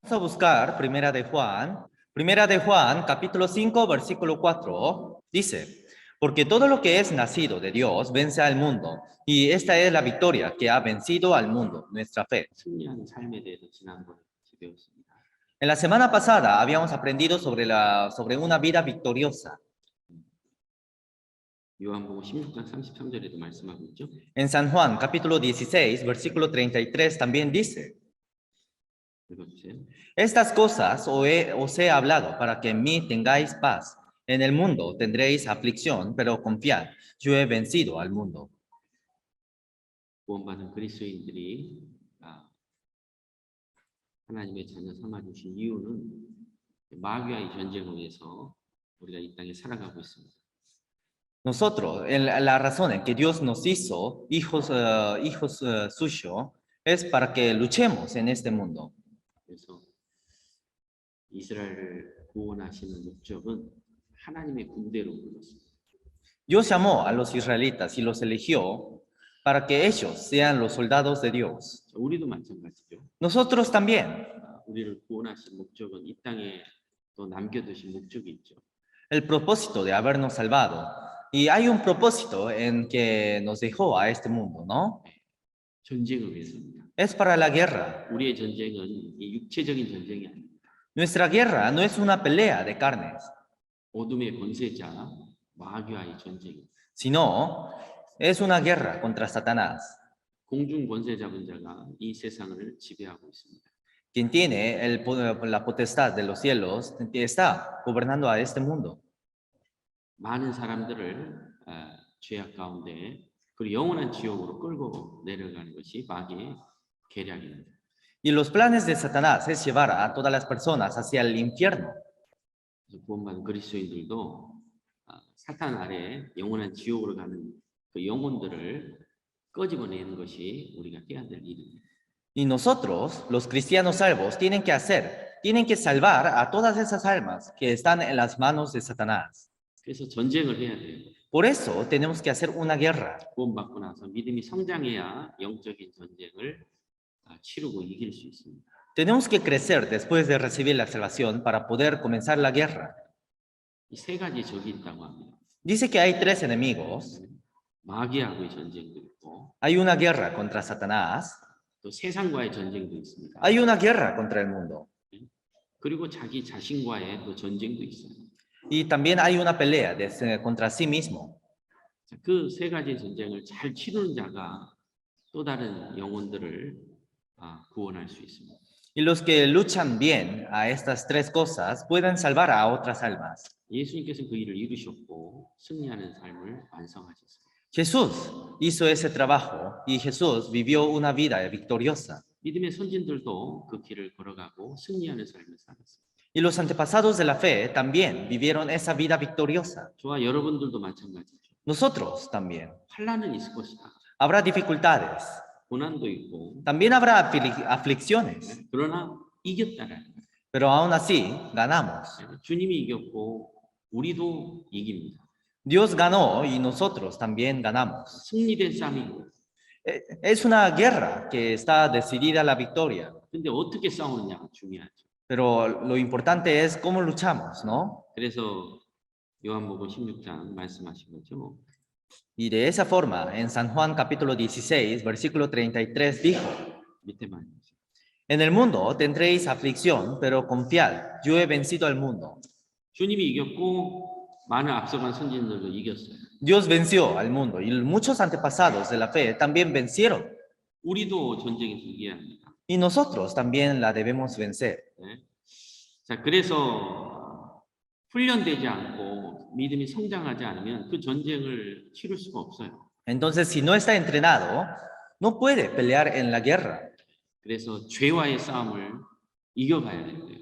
Vamos a buscar Primera de Juan, capítulo 5, versículo 4, dice, porque todo lo que es nacido de Dios vence al mundo, y esta es la victoria que ha vencido al mundo, nuestra fe. 승리하는 삶에 대해서 지난번에 같이 배웠습니다. En la semana pasada habíamos aprendido sobre una vida victoriosa. 요한복음 16장 33절에도 말씀하고 있죠. En San Juan, capítulo 16, versículo 33, también dice, 읽어주세요. estas cosas os he hablado para que en mí tengáis paz. En el mundo tendréis aflicción, pero confiad, yo he vencido al mundo. 구원받은 그리스도인들이 하나님의 자녀 삼아주신 이유는 마귀와의 전쟁을 위해서 우리가 이 땅에 살아가고 있습니다. Nosotros, la razón en que Dios nos hizo hijos suyos es para que luchemos en este mundo. 그래서 이스라엘을 구원하시는 목적은 하나님의 군대로 불렀습니다. Dios llamó a los israelitas y los eligió para que ellos sean los soldados de Dios. 우리도 마찬가지죠. Nosotros también. 우리를 구원하신 목적은 이 땅에 또 남겨두신 목적이 있죠. El propósito de habernos salvado. Y hay un propósito en que nos dejó a este mundo, ¿no? 전쟁을 위해서입니다. Es para la guerra. 우리의 전쟁은 이 육체적인 전쟁이 아닙니다. Nuestra guerra no es una pelea de carnes, 어둠의 권세자 마귀와의 전쟁입니다. sino es una guerra contra Satanás, 공중 권세 잡은 자가 이 세상을 지배하고 있습니다. quien tiene la potestad de los cielos, está gobernando a este mundo. 많은 사람들을 죄악 가운데 그리고 영원한 지옥으로 끌고 내려가는 것이 마귀의 계략입니다. Y los planes de Satanás es llevar a todas las personas hacia el infierno. 그래서 구원받은 그리스도인들도 사탄 아래 영원한 지옥으로 가는 그 영혼들을 끄집어내는 것이 우리가 해야 될 일입니다. Y nosotros, los cristianos salvos, tienen que salvar a todas esas almas que están en las manos de Satanás. 그래서 전쟁을 해야 돼요. Por eso tenemos que hacer una guerra. 구원받고 나서 믿음이 성장해야 영적인 전쟁을 치르고 이길 수 있습니다. Tenemos que crecer después de recibir la salvación para poder comenzar la guerra. 이 세 가지 적이 있다고 합니다. Dice que hay tres enemigos. 마귀하고의 전쟁도 있고, Hay una guerra contra Satanás. 또 세상과의 전쟁도 있습니다. Hay una guerra contra el mundo. 그리고 자기 자신과의 또 전쟁도 있어요. Y también hay una pelea contra sí mismo. 그 세 가지 전쟁을 잘 치르는 자가 또 다른 영혼들을 구원할 수 있습니다. Y los que luchan bien a estas tres cosas pueden salvar a otras almas. 예수님께서 그 일을 이루셨고 승리하는 삶을 완성하셨습니다. Jesús hizo ese trabajo y Jesús vivió una vida victoriosa. 믿음의 선진들도 그 길을 걸어가고 승리하는 삶을 살았습니다. Y los antepasados de la fe también vivieron esa vida victoriosa. 저와 여러분들도 마찬가지죠. Nosotros también. 환난은 있을 것이다. Habrá dificultades. 고난도 있고. También habrá aflicciones. 그러나 이겼다라는 거예요. Pero aún así ganamos. 주님이 이겼고 우리도 이깁니다. Dios ganó y nosotros también ganamos. 승리된 싸움이고. Es una guerra que está decidida la victoria. 근데 어떻게 싸우느냐가 중요하죠. Pero lo importante es cómo luchamos, ¿no? 그래서 요한복음 16장 말씀하신 거죠. Y de esa forma, en San Juan capítulo 16, versículo 33 dijo, 밑에 말이죠. en el mundo tendréis aflicción, pero confiad, yo he vencido al mundo. 주님이 이겼고 많은 앞서간 선진들도 이겼어요. Dios venció al mundo y muchos antepasados de la fe también vencieron. 우리도 전쟁에서 이겨야 합니다. Y nosotros también la debemos vencer. 네. 자, 그래서 훈련되지 않고 믿음이 성장하지 않으면 그 전쟁을 치를 수가 없어요. Entonces, si no está entrenado, no puede pelear en la guerra. 그래서 죄와의 싸움을 이겨가야 돼요.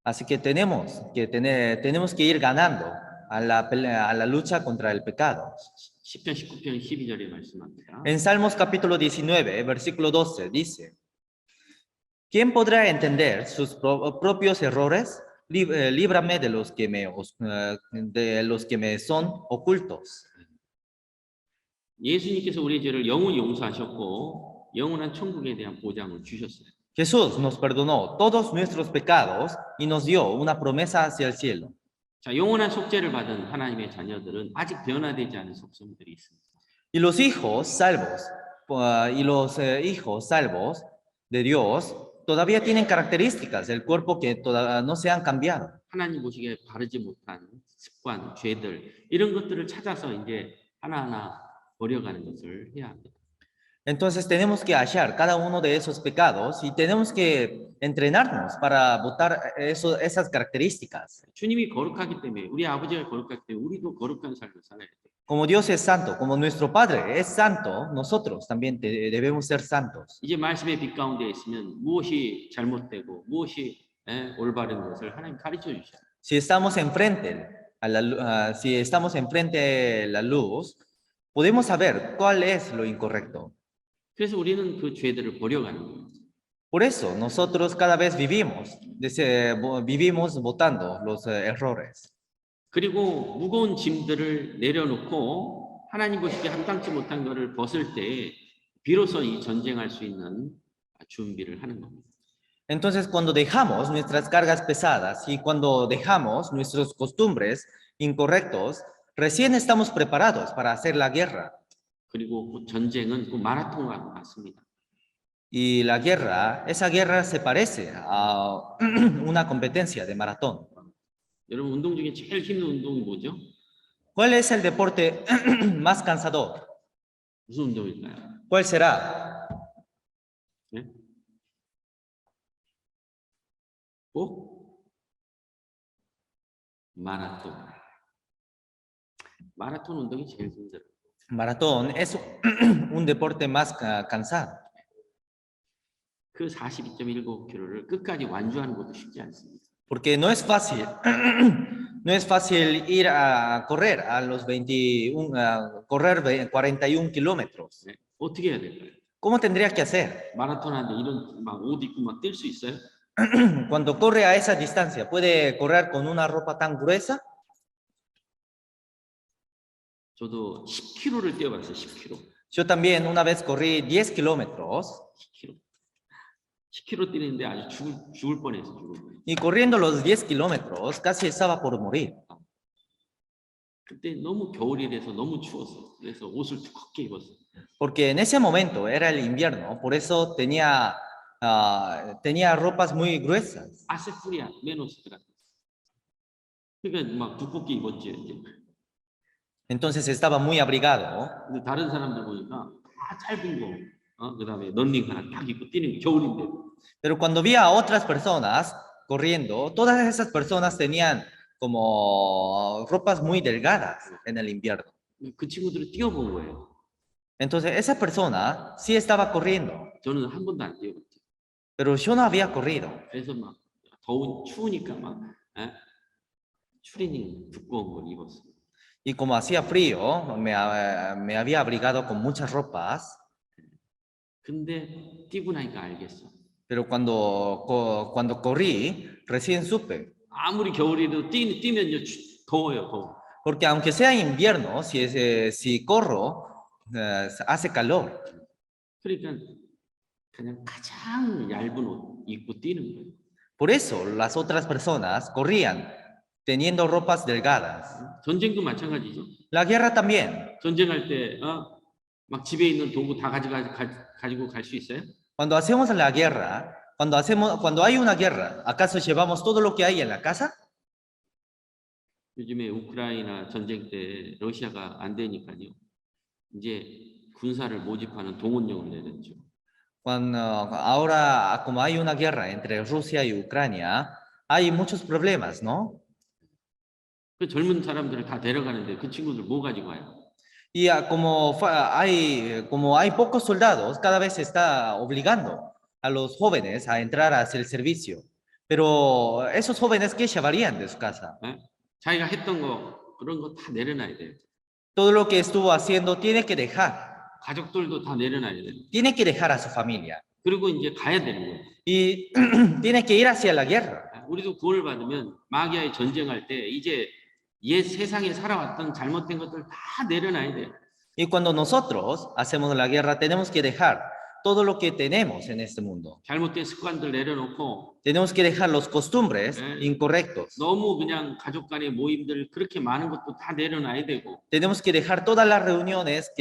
Así que tenemos que ir ganando a la lucha contra el pecado. 10편 19편 12절에 말씀합니다. En Salmos capítulo 19, versículo 12 dice, ¿quién podrá entender sus propios errores? Líbrame de los que me son ocultos. 예수님께서 우리의 죄를 영원히 용서하셨고 영원한 천국에 대한 보장을 주셨어요. Jesús nos perdonó todos nuestros pecados y nos dio una promesa hacia el cielo. 자, 영원한 속죄를 받은 하나님의 자녀들은 아직 변화되지 않은 속성들이 있습니다. Y los hijos salvos, hijos salvos de Dios todavía tienen características del cuerpo que todavía no se han cambiado. 하나님 보시기에 바르지 못한 습관, 죄들 이런 것들을 찾아서 이제 하나하나 버려가는 것을 해야 합니다. Entonces tenemos que hallar cada uno de esos pecados y tenemos que entrenarnos para botar esas características. 주님이 거룩하기 때문에 우리 아버지가 거룩하기 때문에 우리도 거룩한 삶을 살아야 돼요. Como Dios es santo, como nuestro Padre es santo, nosotros también debemos ser santos. 이제 말씀의 빛 가운데 있으면 무엇이 잘못되고 무엇이 올바른 것을 하나님 가르쳐 주셔요. Si estamos enfrente si estamos enfrente de la luz, podemos saber cuál es lo incorrecto. 그래서 우리는 그 죄들을 버려가는 거예요. Por eso nosotros cada vez vivimos botando los errores. 그리고 무거운 짐들을 내려놓고 하나님 보시기에 합당치 못한 것을 벗을 때 비로소 이 전쟁할 수 있는 준비를 하는 겁니다. Entonces, cuando dejamos nuestras cargas pesadas y cuando dejamos nuestras costumbres incorrectos, recién estamos preparados para hacer la guerra. 그리고 그 전쟁은 그 마라톤과 같습니다. Y la guerra, esa guerra se parece a una competencia de maratón. 여러분 운동 중에 제일 힘든 운동이 뭐죠? ¿Cuál es el deporte más cansador? 무슨 운동일까요? ¿Cuál será? 네? 꼭 마라톤. 마라톤 운동이 제일 힘들어요. Maratón es un deporte más cansado. 그 42.19km를 끝까지 완주하는 것도 쉽지 않습니다. Porque no es fácil, no es fácil ir a correr a los 41 kilómetros. 네, 어떻게 해야 될까요? ¿Cómo tendría que hacer? 마라톤 하는데 이런 막 옷 입고 막 뛸 수 있어요? Cuando corre a esa distancia, ¿puede correr con una ropa tan gruesa? 저도 10km를 뛰어봤어요. 10km. Yo también una vez corrí 10 kilómetros 10km. 10km 뛰는데 아주 죽을 뻔했어. 죽을 뻔. y corriendo los 10 kilómetros casi estaba por morir. 그때 너무 겨울이라서 너무 추웠어. 그래서 옷을 두껍게 입었어. Porque en ese momento era el invierno, por eso tenía ropas muy gruesas. 아세프리아 메노스더라. 그러니까 막 두껍게 입었지 이제. Entonces estaba muy abrigado. 근데 다른 사람들 보니까 다 짧은 거, 그다음에 런닝 하나 딱 입고 뛰는 게 겨울인데. Pero cuando vi a otras personas corriendo, todas esas personas tenían como ropas muy delgadas en el invierno. 그 친구들은 뛰어본 거예요. Entonces esa persona sí estaba corriendo, 저는 한 번도 안 뛰어봤죠. pero yo no había corrido. 그래서 막 추우니까 막 추리닝 두꺼운 걸 입었어요. Y como hacía frío, me había abrigado con muchas ropas. 근데 뛰고 나니까 알겠어. Pero cuando corrí, recién supe. 아무리 겨울이라도 뛰면요 더워요, 더워. Porque aunque sea invierno, si corro, hace calor. 그러니까 그냥 가장 얇은 옷 입고 뛰는 거예요. Por eso las otras personas corrían teniendo ropas delgadas. 전쟁도 마찬가지죠. La guerra también. 전쟁할 때 막 집에 있는 도구 다 가지고 갈 수 있어요? Cuando hacemos la guerra, cuando hay una guerra, ¿acaso llevamos todo lo que hay en la casa? 요즘에 우크라이나 전쟁 때 러시아가 안 되니까요. 이제 군사를 모집하는 동원령을 내렸죠. Ahora, como hay una guerra entre Rusia y Ucrania, hay muchos problemas, ¿no? 그 젊은 사람들을 다 데려가는데 그 친구들 뭐 가지고 와요? Y como hay pocos soldados, cada vez se está obligando a los jóvenes a entrar a hacer el servicio. Pero esos jóvenes, ¿qué llevarían de su casa? 자기가 했던 거 그런 거 다 내려놔야 돼요. Todo lo que estuvo haciendo tiene que dejar. 가족들도 다 내려놔야 돼요. Tiene que dejar a su familia. 그리고 이제 가야 되는 거예요. Y tiene que ir hacia la guerra. 우리도 구원을 받으면 마귀와의 전쟁할 때 이제 옛 세상에 살아왔던 잘못된 것들 다 내려놔야 돼요. Y cuando nosotros hacemos la guerra, tenemos que dejar todo lo que tenemos en este mundo. 잘못된 습관들 내려놓고 Tenemos que dejar los costumbres incorrectos. 너무 그냥 가족 간의 모임들 그렇게 많은 것도 다 내려놔야 되고 Tenemos que dejar todas las reuniones,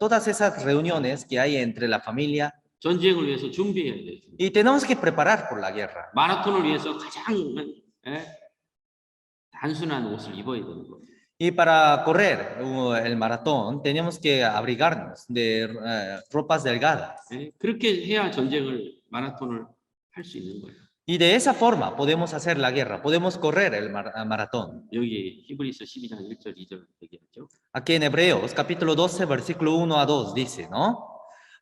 todas esas reuniones que hay entre la familia 전쟁을 위해서 준비해야 돼. y tenemos que preparar por la guerra. 마라톤을 위해서 가장 단순한 옷을 입어야 되는 거예요. Y para correr el maratón tenemos que abrigarnos de ropas delgadas. 그렇게 해야 전쟁을 마라톤을 할 수 있는 거예요. Y de esa forma podemos hacer la guerra, podemos correr el maratón. 여기 히브리서 12장 1절 2절 얘기하죠. Aquí en Hebreos capítulo 12 versículo 1 a 2 dice, ¿no?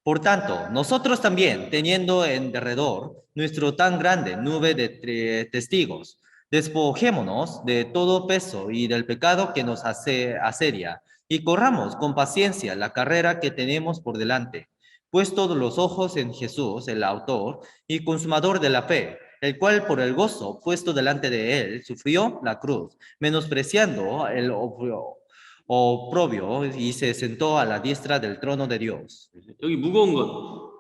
Por tanto, nosotros también, teniendo en derredor nuestro tan grande nube de testigos, despojémonos de todo peso y del pecado que nos asedia, y corramos con paciencia la carrera que tenemos por delante, puestos los ojos en Jesús, el autor y consumador de la fe, el cual por el gozo puesto delante de él sufrió la cruz, menospreciando el oprobio y se sentó a la diestra del trono de Dios. 여기 무거운 것,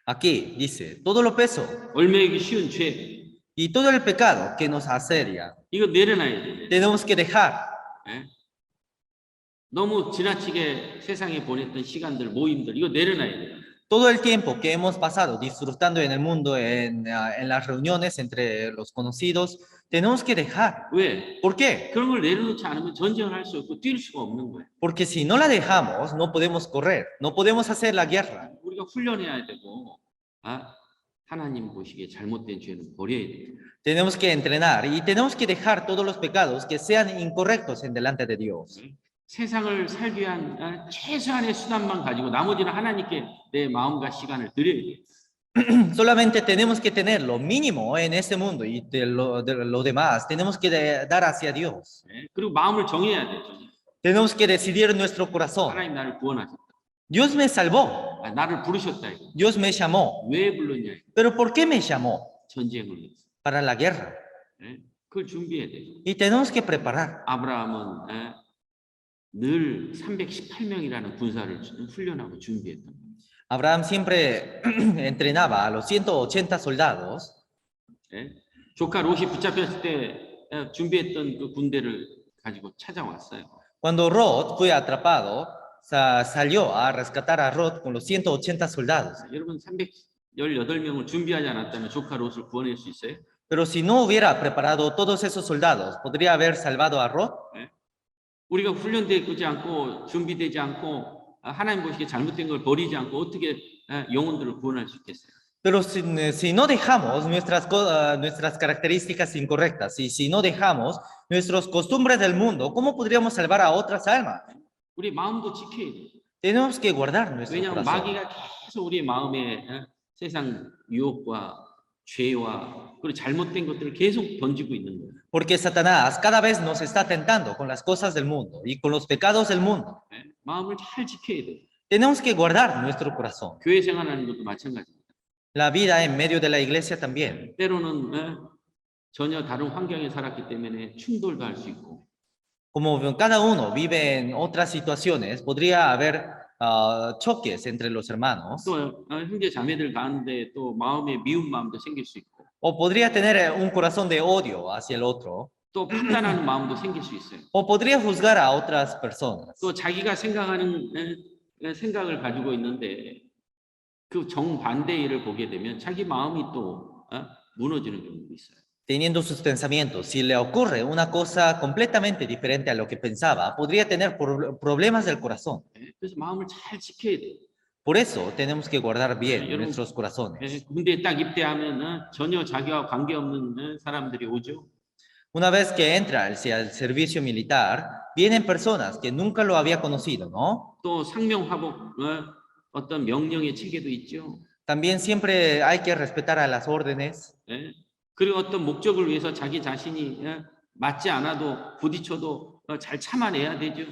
Aquí dice, todo lo peso 얽매이기 쉬운 죄, y todo el pecado que nos asedia, 이거 내려놔야 돼. tenemos que dejar. 너무 지나치게 세상에 보냈던 시간들, 모임들, 이거 내려놔야 돼. Todo el tiempo que hemos pasado disfrutando en el mundo, en las reuniones entre los conocidos, tenemos que dejar. 왜? ¿Por qué? 그런 걸 내려놓지 않으면 전쟁을 할 수 없고 뛸 수가 없는 거예요. Porque si no la dejamos, no podemos correr, no podemos hacer la guerra. 우리가 훈련해야 되고, 하나님 보시기에 잘못된 죄는 버려야 돼요. Tenemos que entrenar y tenemos que dejar todos los pecados que sean incorrectos en delante de Dios. 세상을 살기 위한 최소한의 수단만 가지고 나머지는 하나님께 내 마음과 시간을 드려야 돼요. Solamente tenemos que tener lo mínimo en este mundo y de lo demás tenemos que dar hacia Dios. 그리고 마음을 정해야 돼요. Tenemos que decidir en nuestro corazón. 하나님 나를 구원하셨다. Dios me salvó. 나를 부르셨다. 이거. Dios me llamó. 왜 불렀냐? 이거. ¿Pero por qué me llamó? 전쟁을 위해서. Para la guerra. 그걸 준비해야 돼요. Y tenemos que preparar. 아브라함은 늘 318명이라는 군사를 훈련하고 준비했던 거예요. Abraham siempre entrenaba a los 180 soldados. 조카 롯이 붙잡혔을 때 준비했던 그 군대를 가지고 찾아왔어요. Cuando Lot fue atrapado, salió a rescatar a Lot con los 180 soldados. 여러분 318명을 준비하지 않았다면 조카 롯을 구원할 수 있어요? Pero si no hubiera preparado todos esos soldados, ¿podría haber salvado a Lot? 우리가 훈련되지 않고 준비되지 않고 하나님 보시기에 잘못된 걸 버리지 않고 어떻게 영혼들을 구원할 수 있겠어요? Pero si no dejamos nuestras características incorrectas y si no dejamos nuestras costumbres del mundo, ¿cómo podríamos salvar a otras almas? 우리 마음도 지켜야 돼요. Tenemos que guardar nuestro 왜냐하면 corazón. 마귀가 계속 우리 마음에 세상 유혹과 죄와 그리고 잘못된 것들을 계속 던지고 있는 거예요. Porque Satanás cada vez nos está tentando con las cosas del mundo y con los pecados del mundo. 마음을 잘 지켜야 돼요. Tenemos que guardar nuestro corazón. 교회 생활하는 것도 마찬가지입니다. La vida en medio de la iglesia también. 때로는 전혀 다른 환경에 살았기 때문에 충돌도 할 수 있고. Como cada uno vive en otras situaciones, podría haber choques entre los hermanos. 또 형제 자매들 가운데 또 마음에 미운 마음도 생길 수 있고. O podría tener un corazón de odio hacia el otro. 또 판단하는 마음도 생길 수 있어요. O podría juzgar a otras personas. 또 자기가 생각하는 생각을 가지고 있는데 그 정반대의 일을 보게 되면 자기 마음이 또 무너지는 경우도 있어요. Teniendo sus pensamientos, si le ocurre una cosa completamente diferente a lo que pensaba, podría tener problemas del corazón. 그래서 마음을 잘 지켜야 돼요. Por eso tenemos que guardar bien nuestros corazones. 군대에 딱 입대하면 전혀 자기와 관계없는 사람들이 오죠. Una vez que entra al servicio militar, vienen personas que nunca lo había conocido, ¿no? 또 상명하복 어떤 명령의 체계도 있죠. También siempre hay que respetar a las órdenes. 그리고 어떤 목적을 위해서 자기 자신이 맞지 않아도 부딪혀도 잘 참아내야 되죠.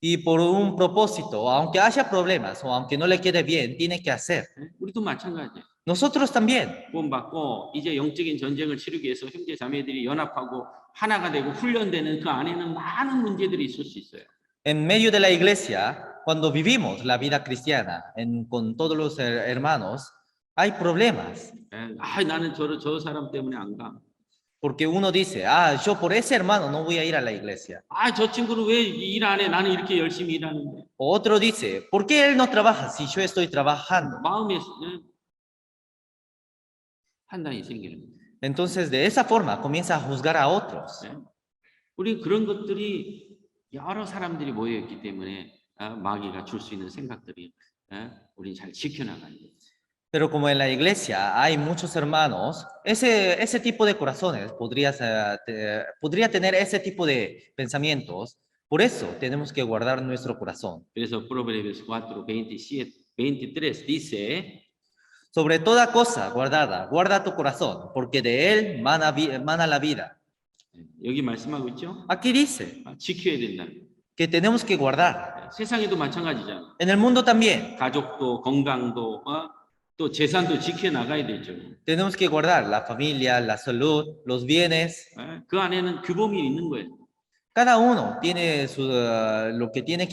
Y por un propósito, aunque haya problemas o aunque no le quede bien, tiene que hacer. 우리도 마찬가지예요. Nosotros también. 구원받고 이제 영적인 전쟁을 치르기 위해서 형제 자매들이 연합하고 하나가 되고 훈련되는 그 안에는 많은 문제들이 있을 수 있어요. En medio de la iglesia, cuando vivimos la vida cristiana con todos los hermanos, hay problemas. 나는 저 사람 때문에 안 가. Porque uno dice, yo por ese hermano no voy a ir a la iglesia. 저 친구는 왜 일 안 해? 나는 이렇게 열심히 일하는데. O otro dice, ¿por qué él no trabaja si yo estoy trabajando? 마음에 판단이 생기는 거예요. Entonces, de esa forma comienza a juzgar a otros. 우리 그런 것들이 여러 사람들이 모여 있기 때문에 마귀가 줄 수 있는 생각들이 우리 잘 지켜나가야 돼요. Pero como en la iglesia hay muchos hermanos, ese tipo de corazones podría tener ese tipo de pensamientos. Por eso tenemos que guardar nuestro corazón. 그래서 Proverbios 4:23 dice, sobre toda cosa guardada, guarda tu corazón, porque de él mana la vida. 여기 말씀하고 있죠? Aquí dice 지켜야 된다. que tenemos que guardar. 세상에도 마찬가지잖아. En el mundo también. 가족도 건강도 또 재산도 지켜 나가야 되죠. Tenemos que guardar la familia, la salud, los bienes. 그 안에는 규범이 있는 거예요. Cada uno tiene lo que tiene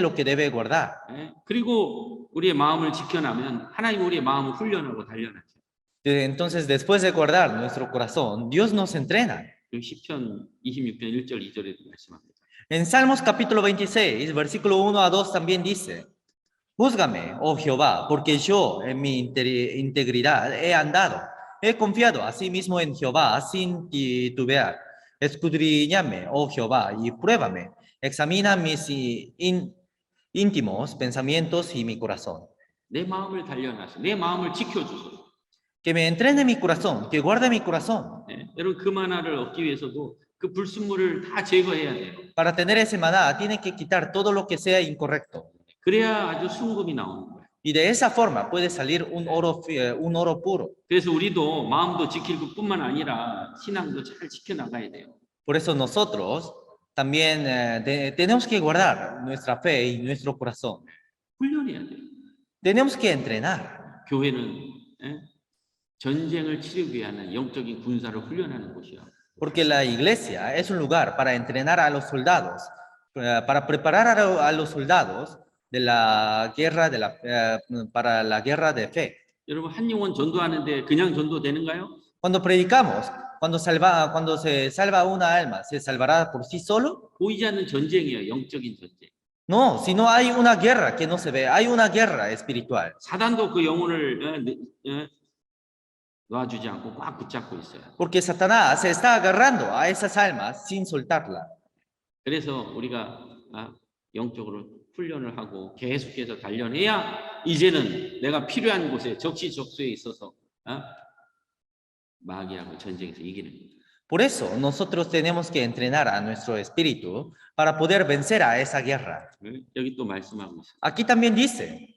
lo que debe guardar. 그리고 우리의 마음을 지켜나면 하나님 우리의 마음을 훈련하고 단련하죠. Entonces, después de guardar nuestro corazón, Dios nos entrena. 시편 26편 1절 2절에도 말씀합니다. En Salmos capítulo 26, versículo 1 a 2 también dice: Júzgame, oh Jehová, porque yo en mi integridad he andado. He confiado a sí mismo en Jehová sin titubear. Escudriñame, oh Jehová, y pruébame. Examina mis íntimos pensamientos y mi corazón. 내 마음을 단련하시고 내 마음을 지켜주소서. Que me entrene mi corazón, que guarde mi corazón. 여러분 그 만화를 얻기 위해서도 그 불순물을 다 제거해야 돼요. Para tener ese maná, tiene que quitar todo lo que sea incorrecto. 그래야 아주 순금이 나오는 거예요. Y de esa forma puede salir un oro puro. 그래서 우리도 마음도 지킬 것뿐만 아니라 신앙도 잘 지켜나가야 돼요. Por eso nosotros también tenemos que guardar nuestra fe y nuestro corazón. 훈련해야 돼요. Tenemos que entrenar. 교회는 전쟁을 치르기 위한 영적인 군사를 훈련하는 곳이야. Porque la iglesia es un lugar para entrenar a los soldados, para preparar a los soldados de la guerra para la guerra de fe. 여러분 한 영혼 전도하는데 그냥 전도되는가요? Cuando predicamos, cuando se salva una alma, ¿se salvará por sí solo? 보이지 않는 전쟁이에요. 영적인 전쟁. No, sino hay una guerra que no se ve, hay una guerra espiritual. 사단도 그 영혼을 놔주지 않고 꽉 붙잡고 있어요. Porque Satanás se está agarrando a esas almas sin soltarla. 그래서 우리가 영적으로 훈련을 하고 계속해서 단련해야 이제는 내가 필요한 곳에 적시적소에 있어서 마귀하고 전쟁에서 이기는 거예요. Por eso nosotros tenemos que entrenar a nuestro espíritu para poder vencer a esa guerra. 여기 또 말씀하고 있어요. Aquí también dice,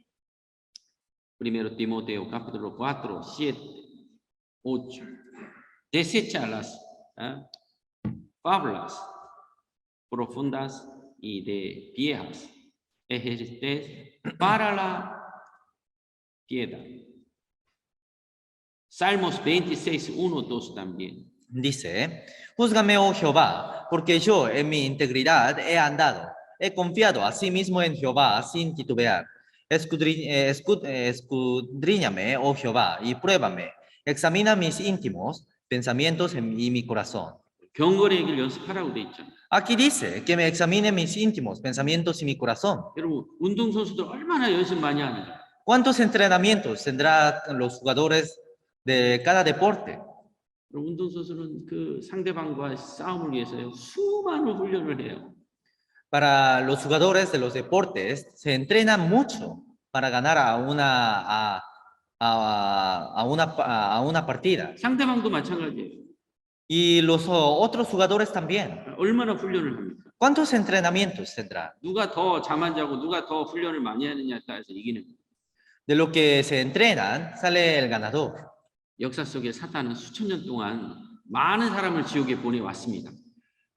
Primero Timoteo capítulo 4, 7, 8. Desecha las fábulas profundas y de viejas. Ejercites para la piedad. Salmos 26, 1, 2 también. dice, júzgame, oh Jehová, porque yo en mi integridad he andado. He confiado a sí mismo en Jehová sin titubear. Escudriñame, oh Jehová, y pruébame. Examina mis íntimos pensamientos y mi corazón. 경건의 길 연습하라고 돼 있죠. Aquí dice que me examine mis íntimos pensamientos y mi corazón. 여러분 운동선수들 얼마나 연습 많이 하는가. ¿Cuántos entrenamientos tendrán los jugadores de cada deporte? 운동선수는 그 상대방과 싸움을 위해서요 수많은 훈련을 해요. Para los jugadores de los deportes se entrena mucho para ganar a una partida. 상대방도 마찬가지예요. Y los otros jugadores también. 얼마나 훈련을 합니까? ¿Cuántos entrenamientos tendrá? 누가 더 잠 안 자고 누가 더 훈련을 많이 하느냐에 따라서 이기는 거예요. De lo que se entrenan sale el ganador. 역사 속에 사탄은 수천 년 동안 많은 사람을 지옥에 보내왔습니다.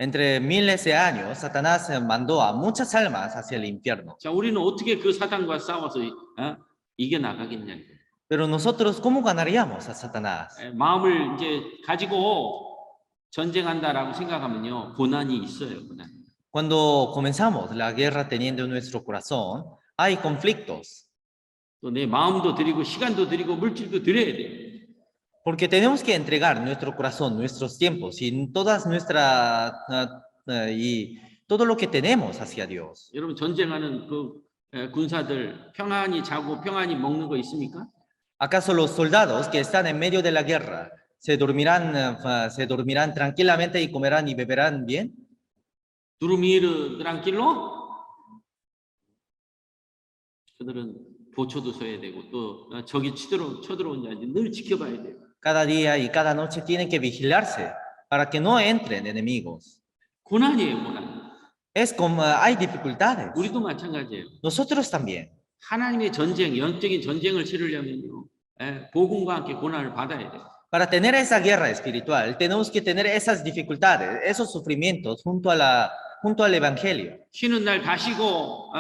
Entre miles de años, Satanás mandó a muchas almas hacia el infierno. 자, 우리는 어떻게 그 사탄과 싸워서 이겨나가겠냐. Pero nosotros, ¿cómo ganaríamos a Satanás? 마음을 이제 가지고 전쟁한다라고 생각하면요 고난이 있어요. 고난. Cuando comenzamos la guerra teniendo en nuestro corazón, hay conflictos, 또 내 마음도 드리고 시간도 드리고 물질도 드려야 돼. porque tenemos que entregar nuestro corazón, nuestros tiempos y todas nuestras y todo lo que tenemos hacia Dios. 여러분 전쟁하는 그 군사들 평안히 자고 평안히 먹는 거 있습니까? ¿Acaso los soldados que están en medio de la guerra se dormirán tranquilamente y comerán y beberán bien? 두루미르 tranquilo? 그들은 보초도 서야 되고 또 적이 쳐들어온지 아닌지 늘 지켜봐야 돼요. Cada día y cada noche tienen que vigilarse para que no entren enemigos. 고난이에요, 고난. Es como hay dificultades. 우리도 마찬가지예요. Nosotros también. 하나님의 전쟁, 영적인 전쟁을 치르려면요, 복음과 함께 고난을 받아야 돼요. Para tener esa guerra espiritual, tenemos que tener esas dificultades, esos sufrimientos junto al Evangelio. 쉬는 날 다 쉬고,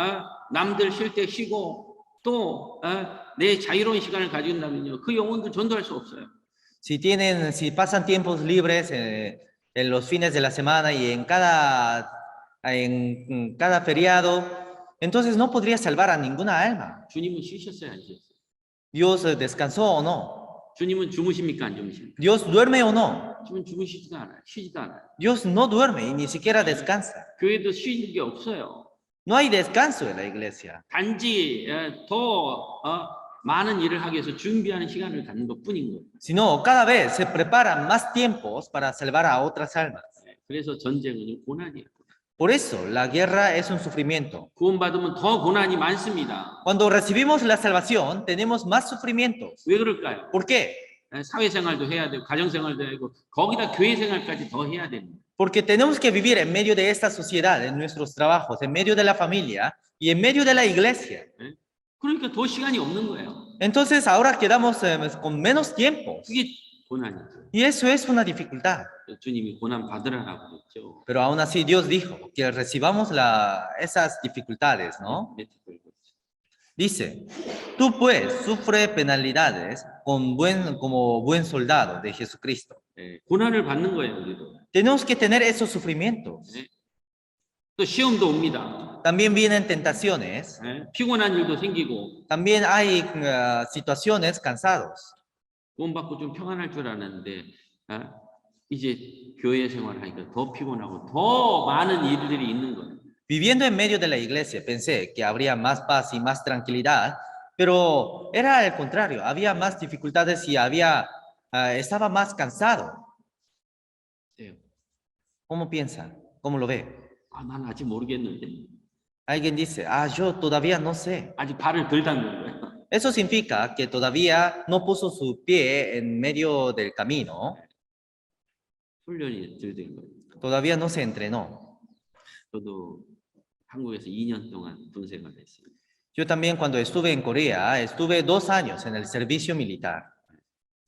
남들 쉴 때 쉬고, 또 내 자유로운 시간을 가진다면요, 그 영혼들 전도할 수 없어요. Si pasan tiempos libres en los fines de la semana y en cada feriado, entonces no podría salvar a ninguna alma. 주님은 쉬셨어요, 안 쉬셨어요? Dios descansó o no. 주님은 주무십니까, 안 주무십니까? Dios duerme o no. 주님은 주무시지도 않아요, 쉬지도 않아요. Dios no duerme y ni siquiera descansa. 교회도 쉬는 게 없어요. No hay descanso en la iglesia. 단지 더 많은 일을 하기 위해서 준비하는 시간을 갖는 것뿐인 거예요. Sino cada vez se preparan más tiempos para salvar a otras almas. 그래서 전쟁은 고난이에요. Por eso la guerra es un sufrimiento. 구원받으면 더 고난이 많습니다. Cuando recibimos la salvación, tenemos más sufrimientos. 왜 그럴까요? ¿Por qué? 사회생활도 해야 되고 가정생활도 해야 되고 거기다 교회생활까지 더 해야 됩니다. Porque tenemos que vivir en medio de esta sociedad, en nuestros trabajos, en medio de la familia y en medio de la iglesia. 그러니까 더 시간이 없는 거예요. Entonces ahora quedamos con menos tiempo. 그게 고난이죠. Y eso es una dificultad. 주님이 고난 받으라라고 했죠. Pero aún así Dios dijo que recibamos esas dificultades, ¿no? Dice, tú pues sufre penalidades como buen soldado de Jesucristo. 고난을 받는 거예요, 우리도. Tenemos que tener esos sufrimientos. 또 시험도 옵니다. También vienen tentaciones. 피곤한 일도 생기고. También hay situaciones cansados. 구원받고 좀 평안할 줄 알았는데 이제 교회 생활하니까 더 피곤하고 더 많은 일들이 있는 거예요. Viviendo en medio de la iglesia, pensé que habría más paz y más tranquilidad, pero era al contrario, había más dificultades y estaba más cansado. ¿Cómo piensa? ¿Cómo lo ve? 난 아직 모르겠는데. Alguien dice, yo todavía no sé. 아직 발을 덜 닿는 거예요. Eso significa que todavía no puso su pie en medio del camino. 훈련이 덜 된 거예요. Todavía no se entrenó. 저도 한국에서 2년 동안 군생활 했어요. Yo también cuando estuve en Corea, estuve 2 años en el servicio militar.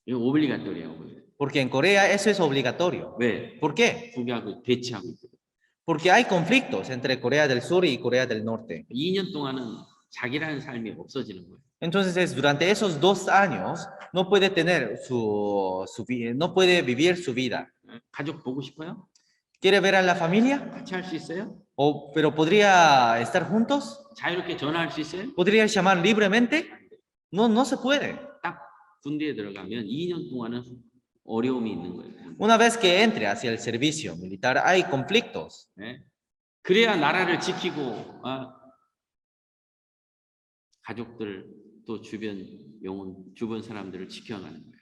이거 오블리가토리예요. Porque en Corea eso es obligatorio. 왜? ¿Por qué? 북하고 대치하고 있거든. Porque hay conflictos entre Corea del Sur y Corea del Norte. 2년 동안은 자기라는 삶이 없어지는 거예요. Entonces, durante esos 2 años, no puede tener no puede vivir su vida. 가족 보고 싶어요? ¿Quiere ver a la familia? 같이 할 수 있어요? Pero ¿podría estar juntos? 자유롭게 전화할 수 있어요? ¿Podría llamar libremente? No, no se puede. 딱 군대에 들어가면 2년 동안은 어려움이 있는 거예요. Una vez que entre hacia el servicio militar, hay conflictos. 그래야 나라를 지키고 가족들 또 주변 사람들을 지켜가는 거예요.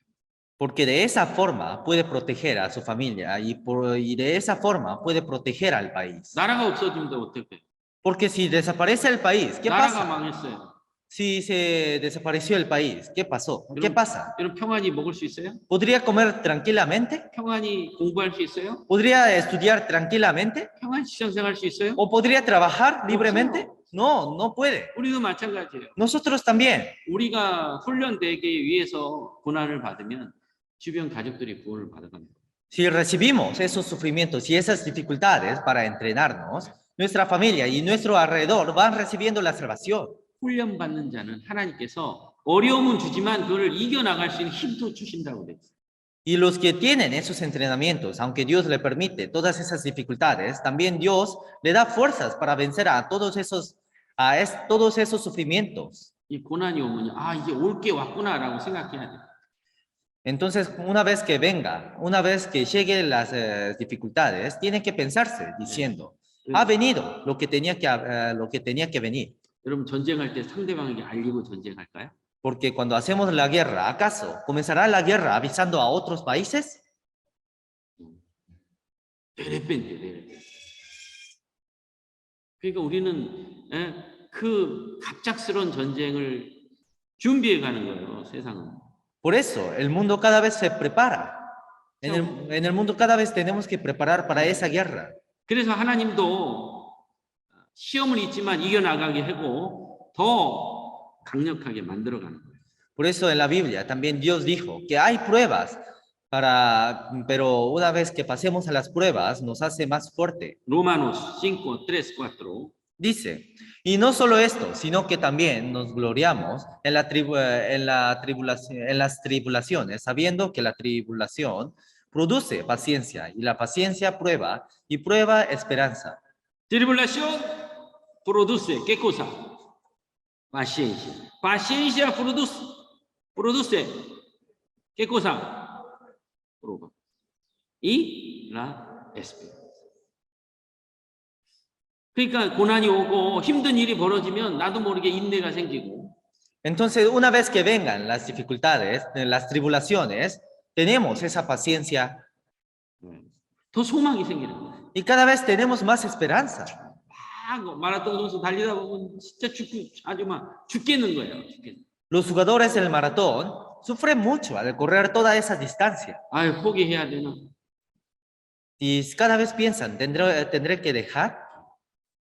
Porque de esa forma puede proteger a su familia y de esa forma puede proteger al país. 나라가 없어지면 어떨까요? Porque si desaparece el país, ¿qué 나라가 pasa? 망했어요. Si se desapareció el país, ¿qué pasó? ¿Qué pasa? 여러분 평안히 먹을 수 있어요? ¿Podría comer tranquilamente? 평안히 공부할 수 있어요? ¿Podría estudiar tranquilamente? 평안히 직장생활 할 수 있어요? ¿O podría trabajar libremente? No, no puede. 우리도 마찬가지예요. Nosotros también. 우리가 훈련되기 위해서 고난을 받으면 주변 가족들이 구원을 받아갑니다. Si recibimos esos sufrimientos y esas dificultades para entrenarnos, nuestra familia y nuestro alrededor van recibiendo la salvación. 훈련받는 자는 하나님께서 어려움은 주지만 그를 이겨나갈 수 있는 힘도 주신다고 그랬어요. Y los que tienen esos entrenamientos, aunque Dios le permite todas esas dificultades, también Dios le da fuerzas para vencer a todos esos sufrimientos. 이 고난이 오면 아 이제 올 게 왔구나라고 생각해야 돼. Entonces, una vez que venga, una vez que lleguen las dificultades, tienen que pensarse diciendo, ha venido lo que tenía que venir. 여러분 전쟁할 때 상대방에게 알리고 전쟁할까요? Porque cuando hacemos la guerra, ¿acaso comenzará la guerra avisando a otros países? De repente. 그러니까 우리는 그 갑작스러운 전쟁을 준비해 가는 거예요, 세상은. Por eso, el mundo cada vez se prepara. En el mundo cada vez tenemos que preparar para esa guerra. 그래서 하나님도 시험은 있지만 이겨나가게 하고 더 강력하게 만들어가는 거예요. Por eso en la Biblia también Dios dijo que hay pruebas, pero una vez que pasemos a las pruebas nos hace más fuerte. Romanos 5, 3, 4. Dice, y no solo esto, sino que también nos gloriamos en las tribulaciones, sabiendo que la tribulación produce paciencia, y la paciencia prueba, y prueba esperanza. Tribulación produce, ¿qué cosa? Paciencia. Paciencia produce, ¿qué cosa? Prueba. Y la esperanza. 그러니까 고난이 오고 힘든 일이 벌어지면 나도 모르게 인내가 생기고. Entonces, una vez que vengan las dificultades, las tribulaciones, tenemos esa paciencia. 더 소망이 생기는 거예요. Y cada vez tenemos más esperanza. 막 마라톤 선수 달리다 보면 진짜 아주 막 죽겠는 거예요. Los jugadores del maratón sufren mucho al correr toda esa distancia. 아유, 포기해야 되나? Y cada vez piensan, ¿tendré que dejar?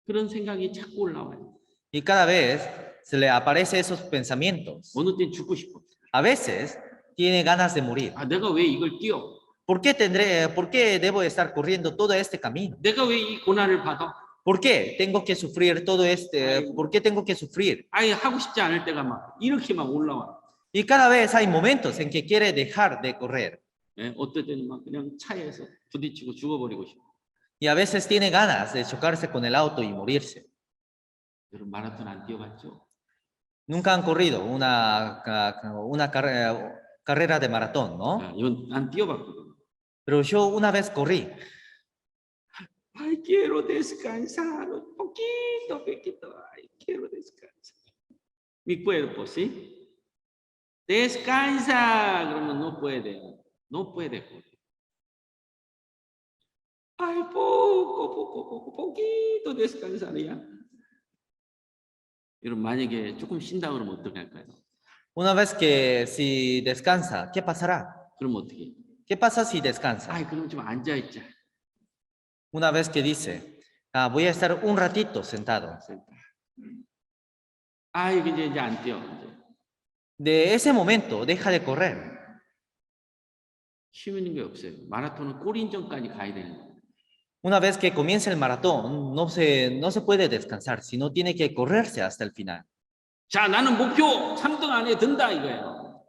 그런 생각이 자꾸 올라와요. Y cada vez se le aparecen esos pensamientos. 어느 땐 죽고 싶어. A veces tiene ganas de morir. 아, 내가 왜 이걸 뛰어? ¿Por qué debo estar corriendo todo este camino? 내가 왜 이 고난을 받아? ¿Por qué tengo que sufrir ¿Por qué tengo que sufrir? 아예 하고 싶지 않을 때가 막 이렇게 막 올라와. Y cada vez hay momentos en que quiere dejar de correr. 예, 어떨 때는 막 그냥 차에서 부딪히고 죽어버리고 싶어. Y a veces tiene ganas de chocarse con el auto y morirse. 여러분 마라톤 안 뛰어봤죠? Nunca han corrido una carrera de maratón, ¿no? 야, 이건 안 뛰어봤거든. Pero yo una vez corrí. Ay, quiero descansar un poquito. Ay, quiero descansar. Mi cuerpo, ¿sí? Descansa. 그러면 no puede correr. Ay, poquito descansaría. 여러분 만약에 조금 쉰다 그러면 어떻게 할까요? Una vez que si descansa, ¿qué pasará? 그럼 어떻게? 해? ¿Qué pasa si descansa? 아이, 그럼 좀 앉아 있자. Una vez que dice, voy a estar un ratito sentado. 아이, 이제 안 뛰어. De ese momento deja de correr. 쉬는 게 없어요. 마라톤은 골인전까지 가야 되는 거예요. Una vez que comienza el maratón, no se puede descansar, sino tiene que correrse hasta el final. 자, 나는 목표 3등 안에 든다 이거예요.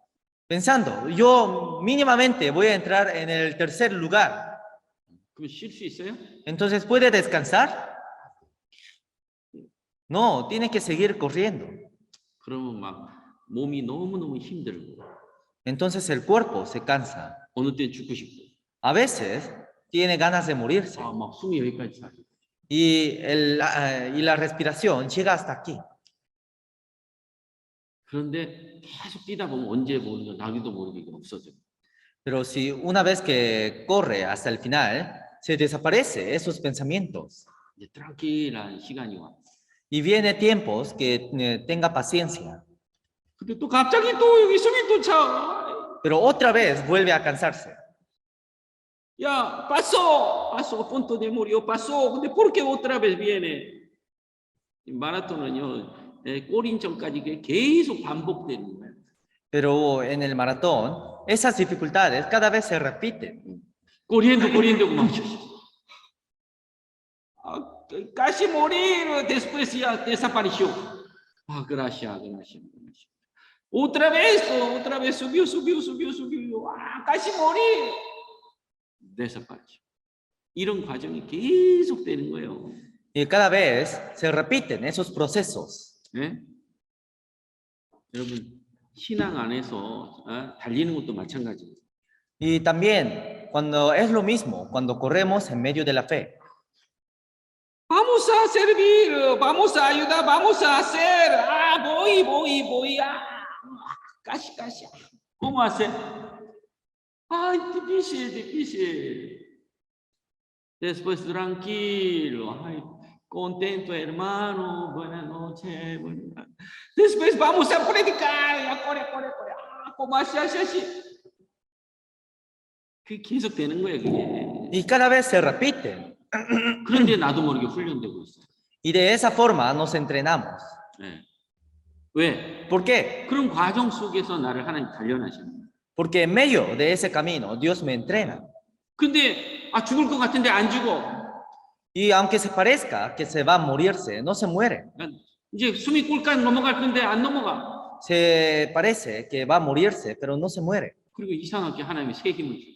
Pensando, yo mínimamente voy a entrar en el tercer lugar. 그럼 쉴 수 있어요? Entonces, ¿puede descansar? No, tiene que seguir corriendo. 그러면 막 몸이 너무너무 힘들고. Entonces el cuerpo se cansa. 어느 때 죽고 싶고. A veces tiene ganas de morirse. 아, 막 숨이 여기까지 차. Y la respiración llega hasta aquí. 그런데 계속 뛰다 보면 언제 모르게 나기도 모르게 없어져. Pero si una vez que corre hasta el final, se desaparece esos pensamientos. 이제 tranquil한 시간이 와. Y viene tiempos que tenga paciencia. 근데 또 갑자기 또 여기 숨이 또 차. Pero otra vez vuelve a cansarse. 야, pasó a punto de murió, pasó. 근데 ¿por qué otra vez viene? 이 마라톤은요. 골인전까지 계속 반복되는 거예요. Pero en el maratón, esas dificultades cada vez se repiten. corriendo 막. casi morir, después ya desapareció. gracias. otra vez subió, casi morí. Desapareció. 이런 과정이 계속 되는 거예요. Y cada vez se repiten esos procesos. 네? 여러분, 신앙 안에서 달리는 것도 마찬가지예요. Y también cuando es lo mismo, cuando corremos en medio de la fe. Vamos a servir, vamos a ayudar, vamos a hacer. Voy. Casi. ¿Cómo hacer? Ay, difícil. Después tranquilo, ay, contento hermano, buenas noches. Después vamos a predicar, ya corre. ¿Cómo así? 그게 계속 되는 거예요, 그게. Y cada vez se repiten. 그런데 나도 모르게 훈련되고 있어요. Y de esa forma nos entrenamos. 네. 왜? ¿Por qué? 그런 과정 속에서 나를 하나님 단련하시는 거예요. Porque en medio de ese camino Dios me entrena. 근데 죽을 것 같은데 안 죽어. Y aunque se parezca que se va a morirse, no se muere. 이제 숨이 꼴깍 넘어갈 건데 안 넘어가. Se parece que va a morirse, pero no se muere. 그리고 이상하게 하나님이 새 힘을 줘.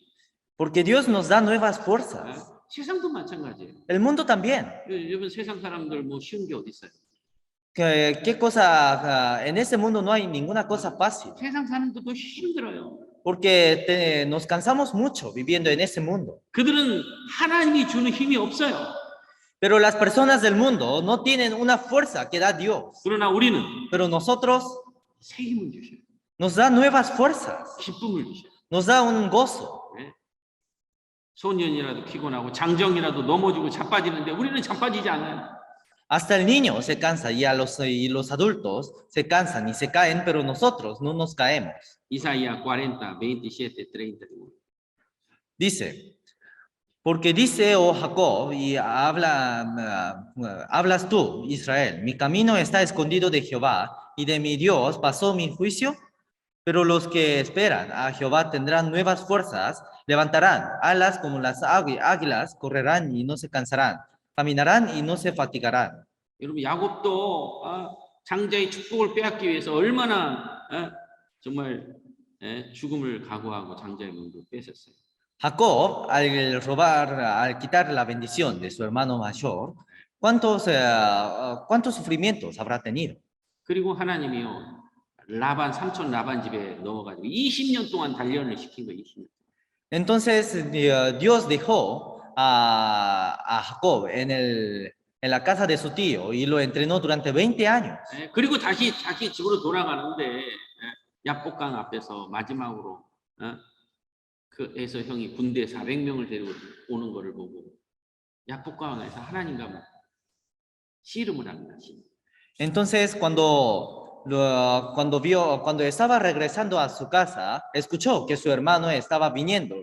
Porque Dios nos da nuevas fuerzas. 세상도 마찬가지예요. El mundo también. 여러분 세상 사람들 뭐 쉬운 게 어디 있어요? ¿Qué cosa? En este mundo no hay ninguna cosa fácil. 세상 사람들도 힘들어요. Porque nos cansamos mucho viviendo en ese mundo. 그들은 하나님이 주는 힘이 없어요. Pero las personas del mundo no tienen una fuerza que da Dios. 그러나 우리는 Pero nosotros 새 힘을 주셔요. nos da nuevas fuerzas. 기쁨을 주셔요. Nos da un gozo. 소년이라도 피곤하고 장정이라도 넘어지고 자빠지는데 우리는 자빠지지 않아요. Hasta el niño se cansa y los adultos se cansan y se caen, pero nosotros no nos caemos. Isaías 40, 27, 30. Dice, porque dice, oh Jacob, y hablas tú, Israel, mi camino está escondido de Jehová, y de mi Dios pasó mi juicio, pero los que esperan a Jehová tendrán nuevas fuerzas, levantarán alas como las águilas, correrán y no se cansarán, caminarán y no se fatigarán. 여러분 야곱도 장자의 축복을 빼앗기 위해서 얼마나 정말 죽음을 각오하고 장자의 몸을 뺏었어요. Jacob, al quitar la bendición de su hermano mayor, ¿cuántos sufrimientos habrá tenido? 그리고 하나님이요 삼촌 라반 집에 넘어가지고 20년 동안 단련을 시킨 거예요. 20년. Entonces Dios dejó a Jacob en la casa de su tío y lo entrenó durante 20 años. 그리고 다시 자기 집으로 돌아가는데 야복강 앞에서 마지막으로 그 에서 형이 군대 400명을 데리고 오는 거를 보고 야복강에서 하나님과 씨름을 하는 것이. Entonces cuando estaba regresando a su casa, escuchó que su hermano estaba viniendo,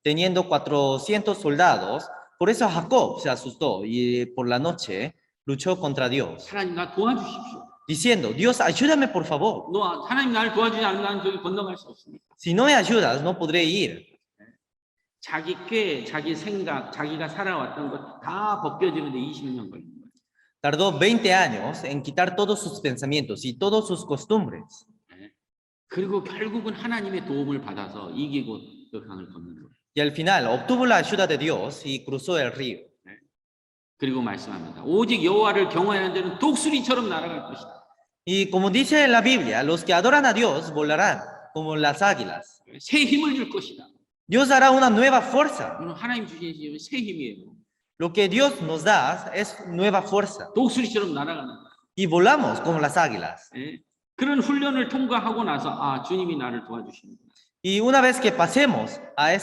teniendo 400 soldados. Por eso Jacob se asustó y por la noche luchó contra Dios, 하나님 나 도와주십시오. diciendo, Dios, ayúdame por favor. 하나님 나를 도와주지 않으면 나는 저기 건너갈 수 없습니다. Si no me ayudas, no podré ir. 자기 꾀, 자기 생각, 자기가 살아왔던 것 다 벗겨지는데 20년 걸린 거예요. Tardó 20 años en quitar todos sus pensamientos y todas sus costumbres. 그리고 결국은 하나님의 도움을 받아서 이기고 그 강을 건넌 거예요. Y al final obtuvo la ayuda de Dios y cruzó el río. 그리고 말씀합니다. 오직 여호와를 경외하는 자는 독수리처럼 날아갈 것이다. Y como dice en la Biblia, los que adoran a Dios volarán como las águilas. 새 힘을 줄 것이다. Dios dará una nueva fuerza. 하나님 주신 힘은 새 힘이에요. Lo que Dios nos da es nueva fuerza. 독수리처럼 날아가는 거야. Y volamos como las águilas. 그런 훈련을 통과하고 나서 주님이 나를 도와주시는구나. Y una vez que pasemos a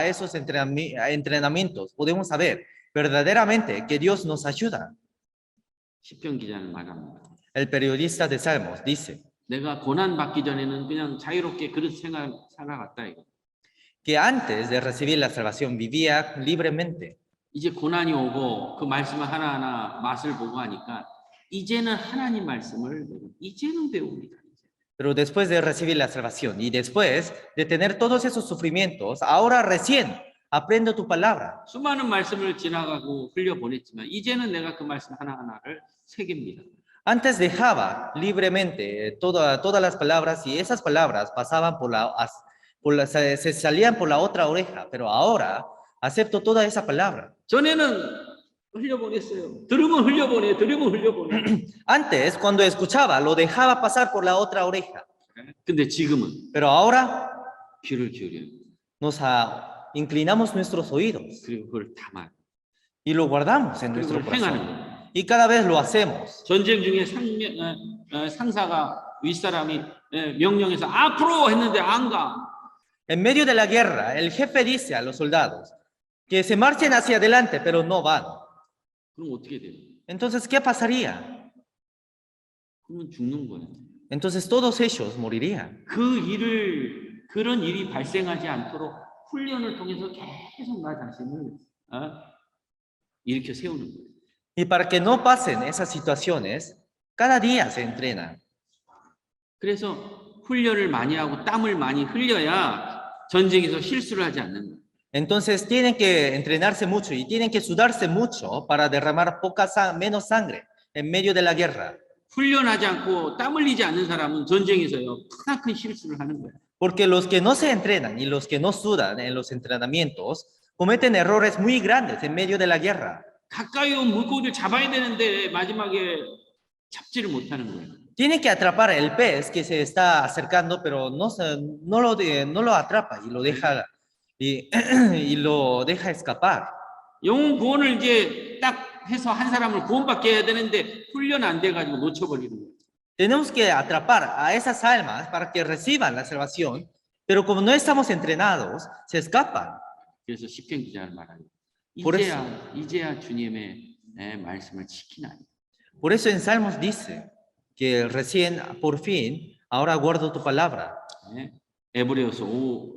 esos entrenamientos, podemos saber verdaderamente que Dios nos ayuda. 시편 기자는 말합니다. El periodista de Salmos dice 내가 고난 받기 전에는 그냥 자유롭게 그릇 생활 살아갔다 이거. que antes de recibir la salvación vivía libremente. 이제 고난이 오고 그 말씀을 하나하나 맛을 보고 하니까 이제는 하나님 말씀을 이제는 배웁니다. Pero después de recibir la salvación y después de tener todos esos sufrimientos, ahora recién aprendo tu palabra. 수많은 말씀을 지나가고 흘려보냈지만 이제는 내가 그 말씀 하나하나를 새깁니다. Antes dejaba libremente todas las palabras y esas palabras pasaban se salían por la otra oreja, pero ahora acepto toda esa palabra. 전에는 흘려보냈어요. 들으면 흘려보내, 들으면 흘려보내. Antes, cuando escuchaba, lo dejaba pasar por la otra oreja, 근데 지금은 pero ahora 귀를 기울여요. inclinamos nuestros oídos 그리고 그걸 담아요. y lo guardamos en 그리고 nuestro 그걸 행하는 corazón. 거예요. Y cada vez lo hacemos. 전쟁 중에 상사가 윗사람이 명령해서 앞으로 했는데 안 가. En medio de la guerra, el jefe dice a los soldados que se marchen hacia adelante, pero no van. 그럼 어떻게 돼요? Entonces, ¿qué pasaría? 그러면 죽는 거예요. Entonces todos ellos morirían. 그런 일이 발생하지 않도록 훈련을 통해서 계속 나 자신을 일으켜 세우는 거예요. Y para que no pasen esas situaciones, cada día se entrena. 그래서 훈련을 많이 하고 땀을 많이 흘려야 전쟁에서 실수를 하지 않는 거예요. Entonces tienen que entrenarse mucho y tienen que sudarse mucho para derramar menos sangre en medio de la guerra. 훈련하지 않고 땀 흘리지 않는 사람은 전쟁에서요 크나큰 실수를 하는 거예요. Porque los que no se entrenan y los que no sudan en los entrenamientos cometen errores muy grandes en medio de la guerra. 가까이 온 물고기를 잡아야 되는데 마지막에 잡지를 못하는 거예요. Tienen que atrapar el pez que se está acercando, pero no lo atrapa y lo deja y lo deja escapar. 영혼 구원을 이제 딱 해서 한 사람을 구원받게 해야 되는데 훈련 안 돼가지고 놓쳐버리는 거예요. Tenemos que atrapar a esas almas para que reciban la salvación, pero como no estamos entrenados, se escapan. 그래서 시편 기자는 말하요. Por 이제야 주님의 말씀을 지키나니. Por eso en Salmos dice que recién, por fin, ahora guardo tu palabra. Hebreos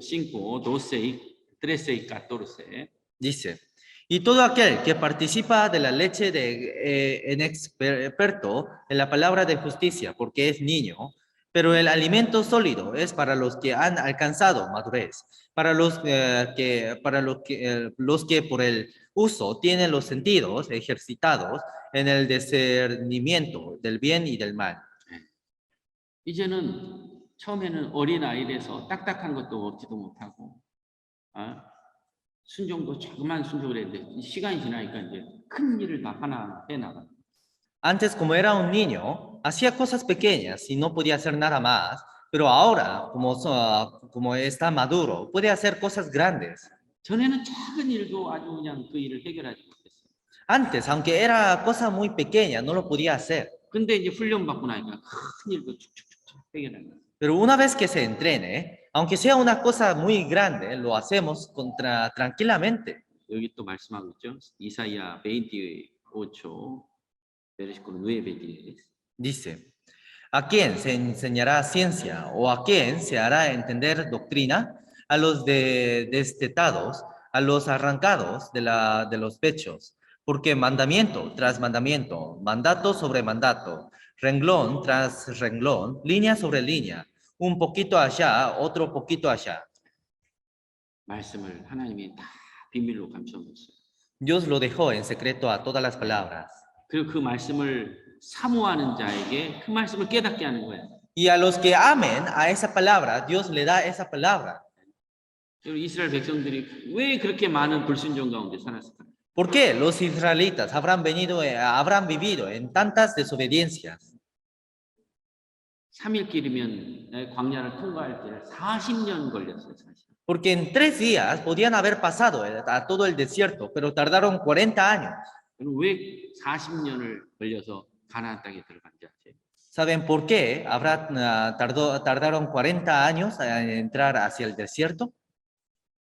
5, 12, 13 y 14. Dice, y todo aquel que participa de la leche de inexperto en la palabra de justicia, porque es niño, pero el alimento sólido es para los que han alcanzado madurez, para los que por el uso tienen los sentidos ejercitados en el discernimiento del bien y del mal. 이제는 처음에는 어린 아이라서 딱딱한 것도 먹지도 못하고 순종도 조그만 순종을 했는데 시간이 지나니까 이제 큰 일을 다 하나 해나가. Antes, como era un niño, hacía cosas pequeñas y no podía hacer nada más, pero ahora, como está maduro, puede hacer cosas grandes. 전에는 작은 일도 아주 그냥 그 일을 해결하지 못했어요. Antes, aunque era cosa muy pequeña, no lo podía hacer. 근데 이제 훈련 받고 나니까 큰 일도 축축축 해결하는 거예요. Pero una vez que se entrene, aunque sea una cosa muy grande, lo hacemos tranquilamente. 여기 또 말씀하고 있죠. 이사야 28, versículo 9, 10. Dice, ¿a quién se enseñará ciencia o a quién se hará entender doctrina? A los destetados, a los arrancados de los pechos, porque mandamiento tras mandamiento, mandato sobre mandato, renglón tras renglón, línea sobre línea, un poquito allá, otro poquito allá. 말씀을 하나님이 다 비밀로 감춰놓았어요. Dios lo dejó en secreto a todas las palabras. 그리고 그 말씀을 사모하는 자에게 그 말씀을 깨닫게 하는 거예요. Y a los que amen a esa palabra, Dios le da esa palabra. 이스라엘 백성들이 왜 그렇게 많은 불순종 가운데 살았을까? ¿Por qué los israelitas habrán vivido en tantas desobediencias? 3일길이면 광야를 통과할 때 40년 걸렸어요. 40년. Porque en 3 días podían haber pasado a todo el desierto, pero tardaron 40 años. 왜 40년을 걸려서 가나안 땅에 들어간지 아세요? ¿Saben por qué tardaron 40 años en entrar hacia el desierto?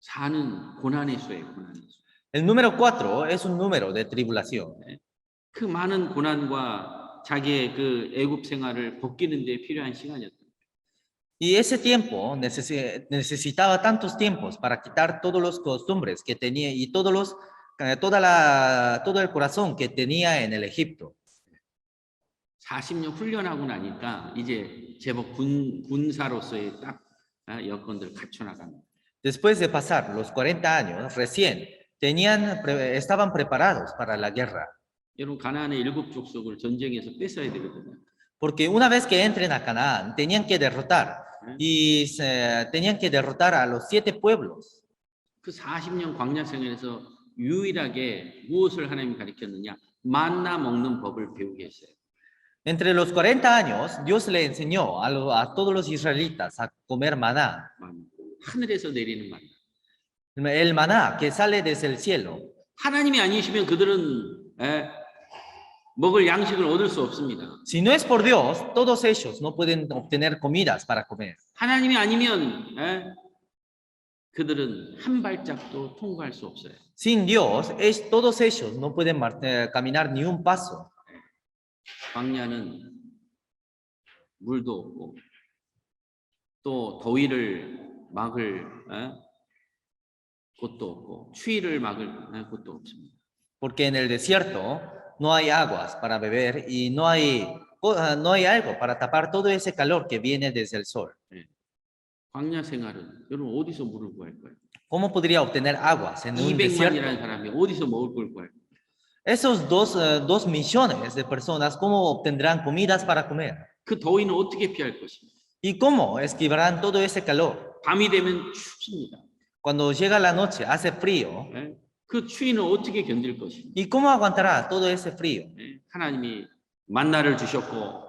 4는 고난의 수예요. 고난의 수. El número 4 es un número de tribulación. 그 많은 고난과 자기의 그 애굽 생활을 벗기는 데 필요한 시간이었다. Y ese tiempo necesitaba tantos tiempos para quitar todos los costumbres que tenía y todo el corazón que tenía en el Egipto. 40년 훈련하고 나니까 이제 제법 군사로서의 딱 여건들을 갖춰나갑니다. Después de pasar los 40 años, recién estaban preparados para la guerra. 여러분 가나안의 7 족속을 전쟁에서 뺏어야 되거든요. Porque una vez que entren a Canaán, tenían que derrotar tenían que derrotar a los 7 pueblos. 그 40년 광야 생활에서 유일하게 무엇을 하나님이 가르쳤느냐? 만나 먹는 법을 배우게 했어요. Entre los 40 años, Dios le enseñó a todos los israelitas a comer maná, 하늘에서 내리는 만나. el maná que sale desde el cielo. 하나님이 아니시면 그들은 먹을 양식을 얻을 수 없습니다. Si no es por Dios, todos ellos no pueden obtener comidas para comer. 하나님이 아니면 그들은 한 발짝도 통과할 수 없어요. Sin Dios, todos ellos no pueden caminar ni un paso. 광야는 물도 없고 또 더위를 막을 곳도 없고 추위를 막을 곳도 없습니다. Porque en el desierto no hay aguas para beber y no hay algo para tapar todo ese calor que viene desde el sol. 광야 생활은 여러분 어디서 물을 구할 거예요? ¿Cómo podría obtener aguas en un 200만이라는 desierto? 사람이 어디서 먹을 걸 구할 거예요? Esos 2 millones de personas, ¿cómo obtendrán comidas para comer? 그 더위는 어떻게 피할 것입니까? ¿Y cómo esquivarán todo ese calor? 밤이 되면 춥습니다. Cuando llega la noche, hace frío. 그 추위는 어떻게 견딜 것입니까? ¿Y cómo aguantará todo ese frío? 하나님이 만나를 주셨고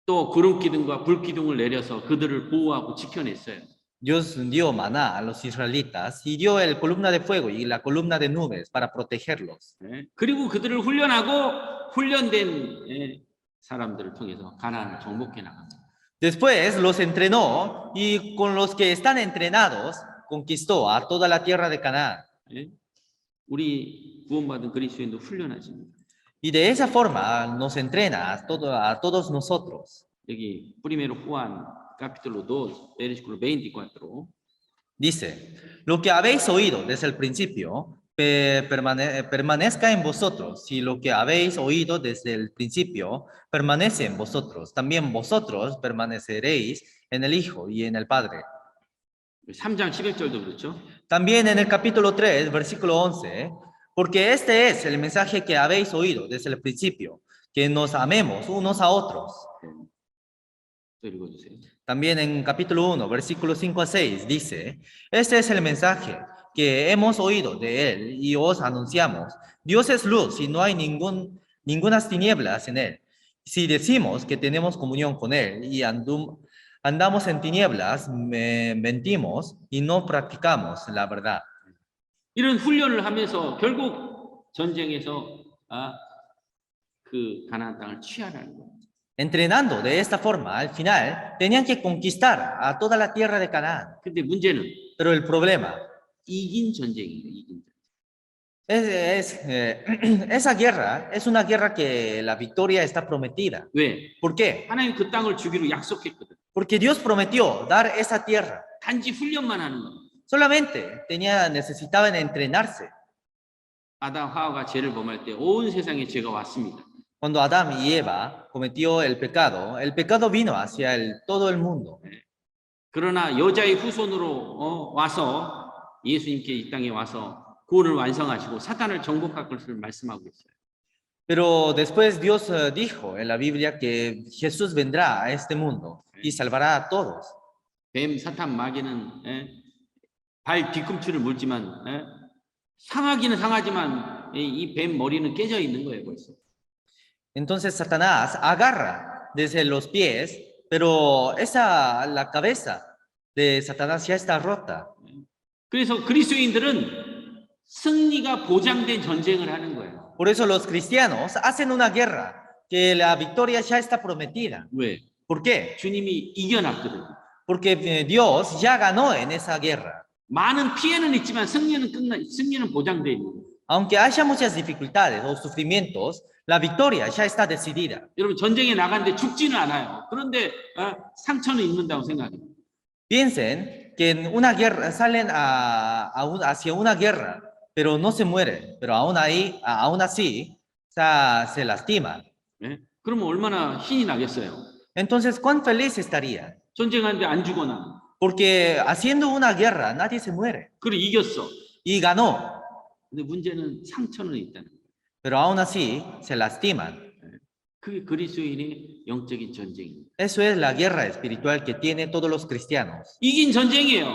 또 구름 기둥과 불 기둥을 내려서 그들을 보호하고 지켜냈어요. Dios dio maná a los israelitas y dio el columna de fuego y la columna de nubes para protegerlos. 그리고 그들을 훈련하고 훈련된 사람들을 통해서 가나안을 정복해 나갑니다. Después los entrenó y con los que están entrenados conquistó a toda la tierra de Canaán. 우리 구원받은 그리스도인도 훈련하십니다. Y de esa forma nos entrena a todos nosotros. 여기 Primero Juan capítulo 2 versículo 24 Dice, lo que habéis oído desde el principio permanezca en vosotros. Si lo que habéis oído desde el principio permanece en vosotros, también vosotros permaneceréis en el Hijo y en el Padre. 3장 11절도 그렇죠. También en el capítulo 3, versículo 11, porque este es el mensaje que habéis oído desde el principio, que nos amemos unos a otros. 또 읽어주세요. También en capítulo 1, versículo 5 a 6, dice, este es el mensaje que hemos oído de él y os anunciamos. Dios es luz y no hay ningunas tinieblas en él. Si decimos que tenemos comunión con él y andamos en tinieblas, mentimos y no practicamos la verdad. 이런 훈련을 하면서 결국 전쟁에서 그 가나안 땅을 취하라는 거예요. Entrenando de esta forma, al final tenían que conquistar a toda la tierra de Canaán. 근데 문제는 Pero el problema 이긴 전쟁이에요. 이긴 전쟁. esa guerra es una guerra que la victoria está prometida. 왜? ¿Por qué? 하나님 그 땅을 주기로 약속했거든. Porque Dios prometió dar esa tierra. 단지 훈련만 하는 거. Solamente necesitaban entrenarse. 아담 하와가 죄를 범할 때 온 세상에 죄가 왔습니다. Cuando Adán y Eva cometió el pecado vino hacia todo el mundo. 그러나 여자의 후손으로 와서 예수님께 이 땅에 와서 구원을 완성하시고 사탄을 정복할 것을 말씀하고 있어요. Pero después Dios dijo en la Biblia que Jesús vendrá a este mundo y salvará a todos. 뱀, 사탄, 마귀는 발 뒤꿈치를 물지만 상하기는 상하지만 이 뱀 머리는 깨져 있는 거예요 벌써. Entonces Satanás agarra desde los pies, pero la cabeza de Satanás ya está rota. 그래서 그리스도인들은 승리가 보장된 전쟁을 하는 거예요. Por eso los cristianos hacen una guerra que la victoria ya está prometida. 왜? ¿Por qué? 주님이 이겨놨거든요. Porque Dios ya ganó en esa guerra. 많은 피해는 있지만 승리는 보장돼 있는 거예요. Aunque haya muchas dificultades o sufrimientos, la victoria ya está decidida. 여러분 전쟁에 나갔는데 죽지는 않아요. 그런데 상처는 입는다고 생각해요. Piensen que en una guerra salen hacia una guerra, pero no se mueren, pero aún así se lastiman. 그러면 얼마나 힘이 나겠어요? Entonces, ¿cuán feliz estaría? 전쟁하는데 안 죽거나. Porque haciendo una guerra nadie se muere. 그리고 이겼어. Y ganó. 근데 문제는 상처는 있다는 거예요. pero aún así se lastiman. 그게 그리스도인의 영적인 전쟁입니다. Eso es la guerra espiritual que tienen todos los cristianos. 이긴 전쟁이에요.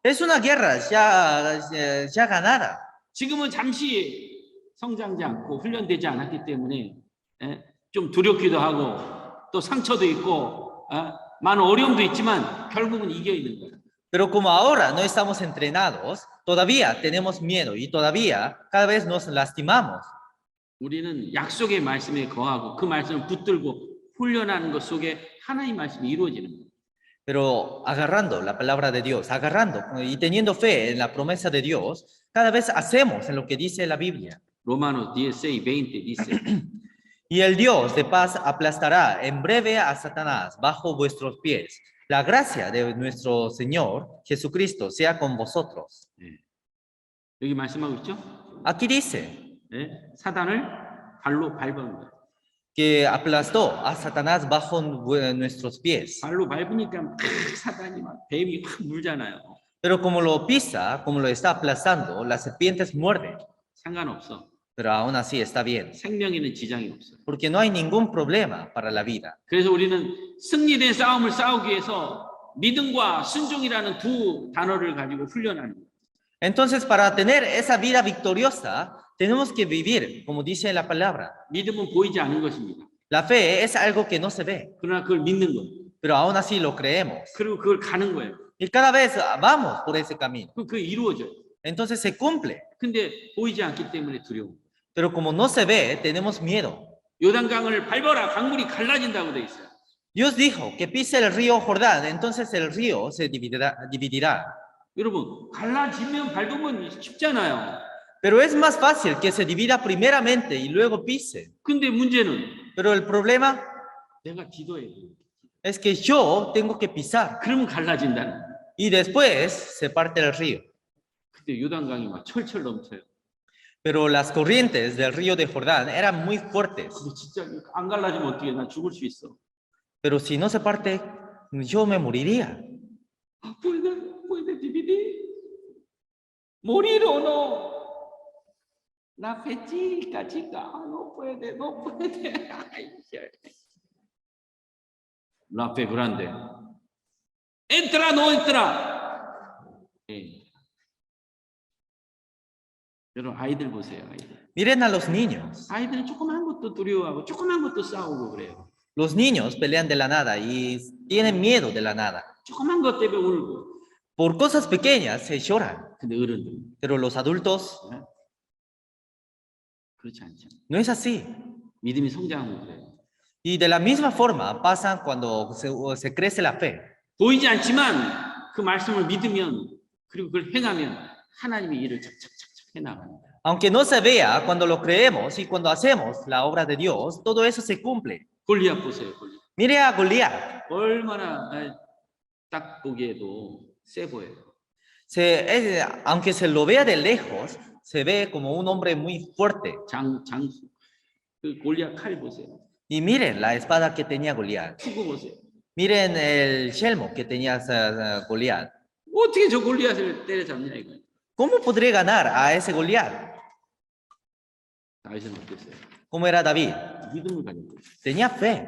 Es una guerra ya ganada. 지금은 잠시 성장하지 않고 훈련되지 않았기 때문에 좀 두렵기도 하고 또 상처도 있고 많은 어려움도 있지만 결국은 이겨 있는 거예요. Pero como ahora no estamos entrenados, todavía tenemos miedo y todavía cada vez nos lastimamos. 우리는 약속의 말씀에 거하고 그 말씀을 붙들고 훈련하는 것 속에 하나님의 말씀이 이루어지는 거예요. Pero agarrando la palabra de Dios, agarrando y teniendo fe en la promesa de Dios, cada vez hacemos en lo que dice la Biblia. Romanos 16:20 dice, Y el Dios de paz aplastará en breve a Satanás bajo vuestros pies. La gracia de nuestro Señor Jesucristo sea con vosotros. 여기 말씀하고 있죠? Aquí dice 사단을 발로 밟은 거예요. que aplastó a Satanás bajo nuestros pies. 발로 밟으니까 막 사단이 막 뱀이 확 물잖아요. Pero como lo pisa, como lo está aplastando, las serpientes muerden. 상관없어. Pero aún así está bien, 생명에는 지장이 없어요. porque no hay ningún problema para la vida. 그래서 우리는 승리된 싸움을 싸우기 위해서 믿음과 순종이라는 두 단어를 가지고 훈련하는 거예요. Entonces, para tener esa vida victoriosa, tenemos que vivir, como dice la palabra. 믿음은 보이지 않는 것입니다. La fe es algo que no se ve, 그러나 그걸 믿는 거예요. pero aún así lo creemos. 그리고 그걸 가는 거예요. Y cada vez vamos por ese camino. 그게 이루어져요. Entonces se cumple. 근데 보이지 않기 때문에 두려워. Pero como no se ve, tenemos miedo. 요단강을 밟아라. 강물이 갈라진다고 돼 있어요. Dios dijo que pise el río Jordán, entonces el río se dividirá. 여러분, 갈라지면 밟으면 쉽잖아요. Pero es más fácil que se divida primeramente y luego pise. 근데 문제는 Pero el problema 내가 기도해야 돼. es que yo tengo que pisar 그러면 갈라진다는 거예요. y después se parte el río. 그때 요단강이 막 철철 넘쳐요. Pero las corrientes del río de Jordán eran muy fuertes. 근데 진짜 안 갈라지면 어떻게 나 죽을 수 있어. Pero si no se parte, yo me moriría. Puede dividir. Morir o no. La fe chica, no puede. Ay, la fe grande. Entra, no entra. 여러분 아이들 보세요, 아이들. Miren a los niños. 아이들은 조그만 것도 두려워하고 조그만 것도 싸우고 그래요. Los niños pelean de la nada y tienen miedo de la nada. 조그만 것 때문에 울고. Por cosas pequeñas se lloran. 근데 어른들 Pero los adultos 그렇지 않죠. no es así. 믿음이 성장하면 그래요. Y de la misma forma pasa cuando se crece la fe. 보이지 않지만 그 말씀을 믿으면 그리고 그걸 행하면 하나님의 일을 착착착착 해나가는 거예요. Aunque no se vea, cuando lo creemos y cuando hacemos la obra de Dios, todo eso se cumple. 골리앗 보세요, 골리앗. Mire a Goliat. 얼마나 딱 보기에도 세 보여요. Aunque se lo vea de lejos, se ve como un hombre muy fuerte. 장수. 그 골리앗 칼 보세요. Y miren la espada que tenía Goliat. 투구 보세요. Miren el yelmo que tenía Goliat. 어떻게 저 골리앗을 때려잡냐 이거예요. ¿Cómo podría ganar a ese Goliat? 다윗은 어땠어요? ¿Cómo era David? 믿음을 가지고 있어요. Tenía fe.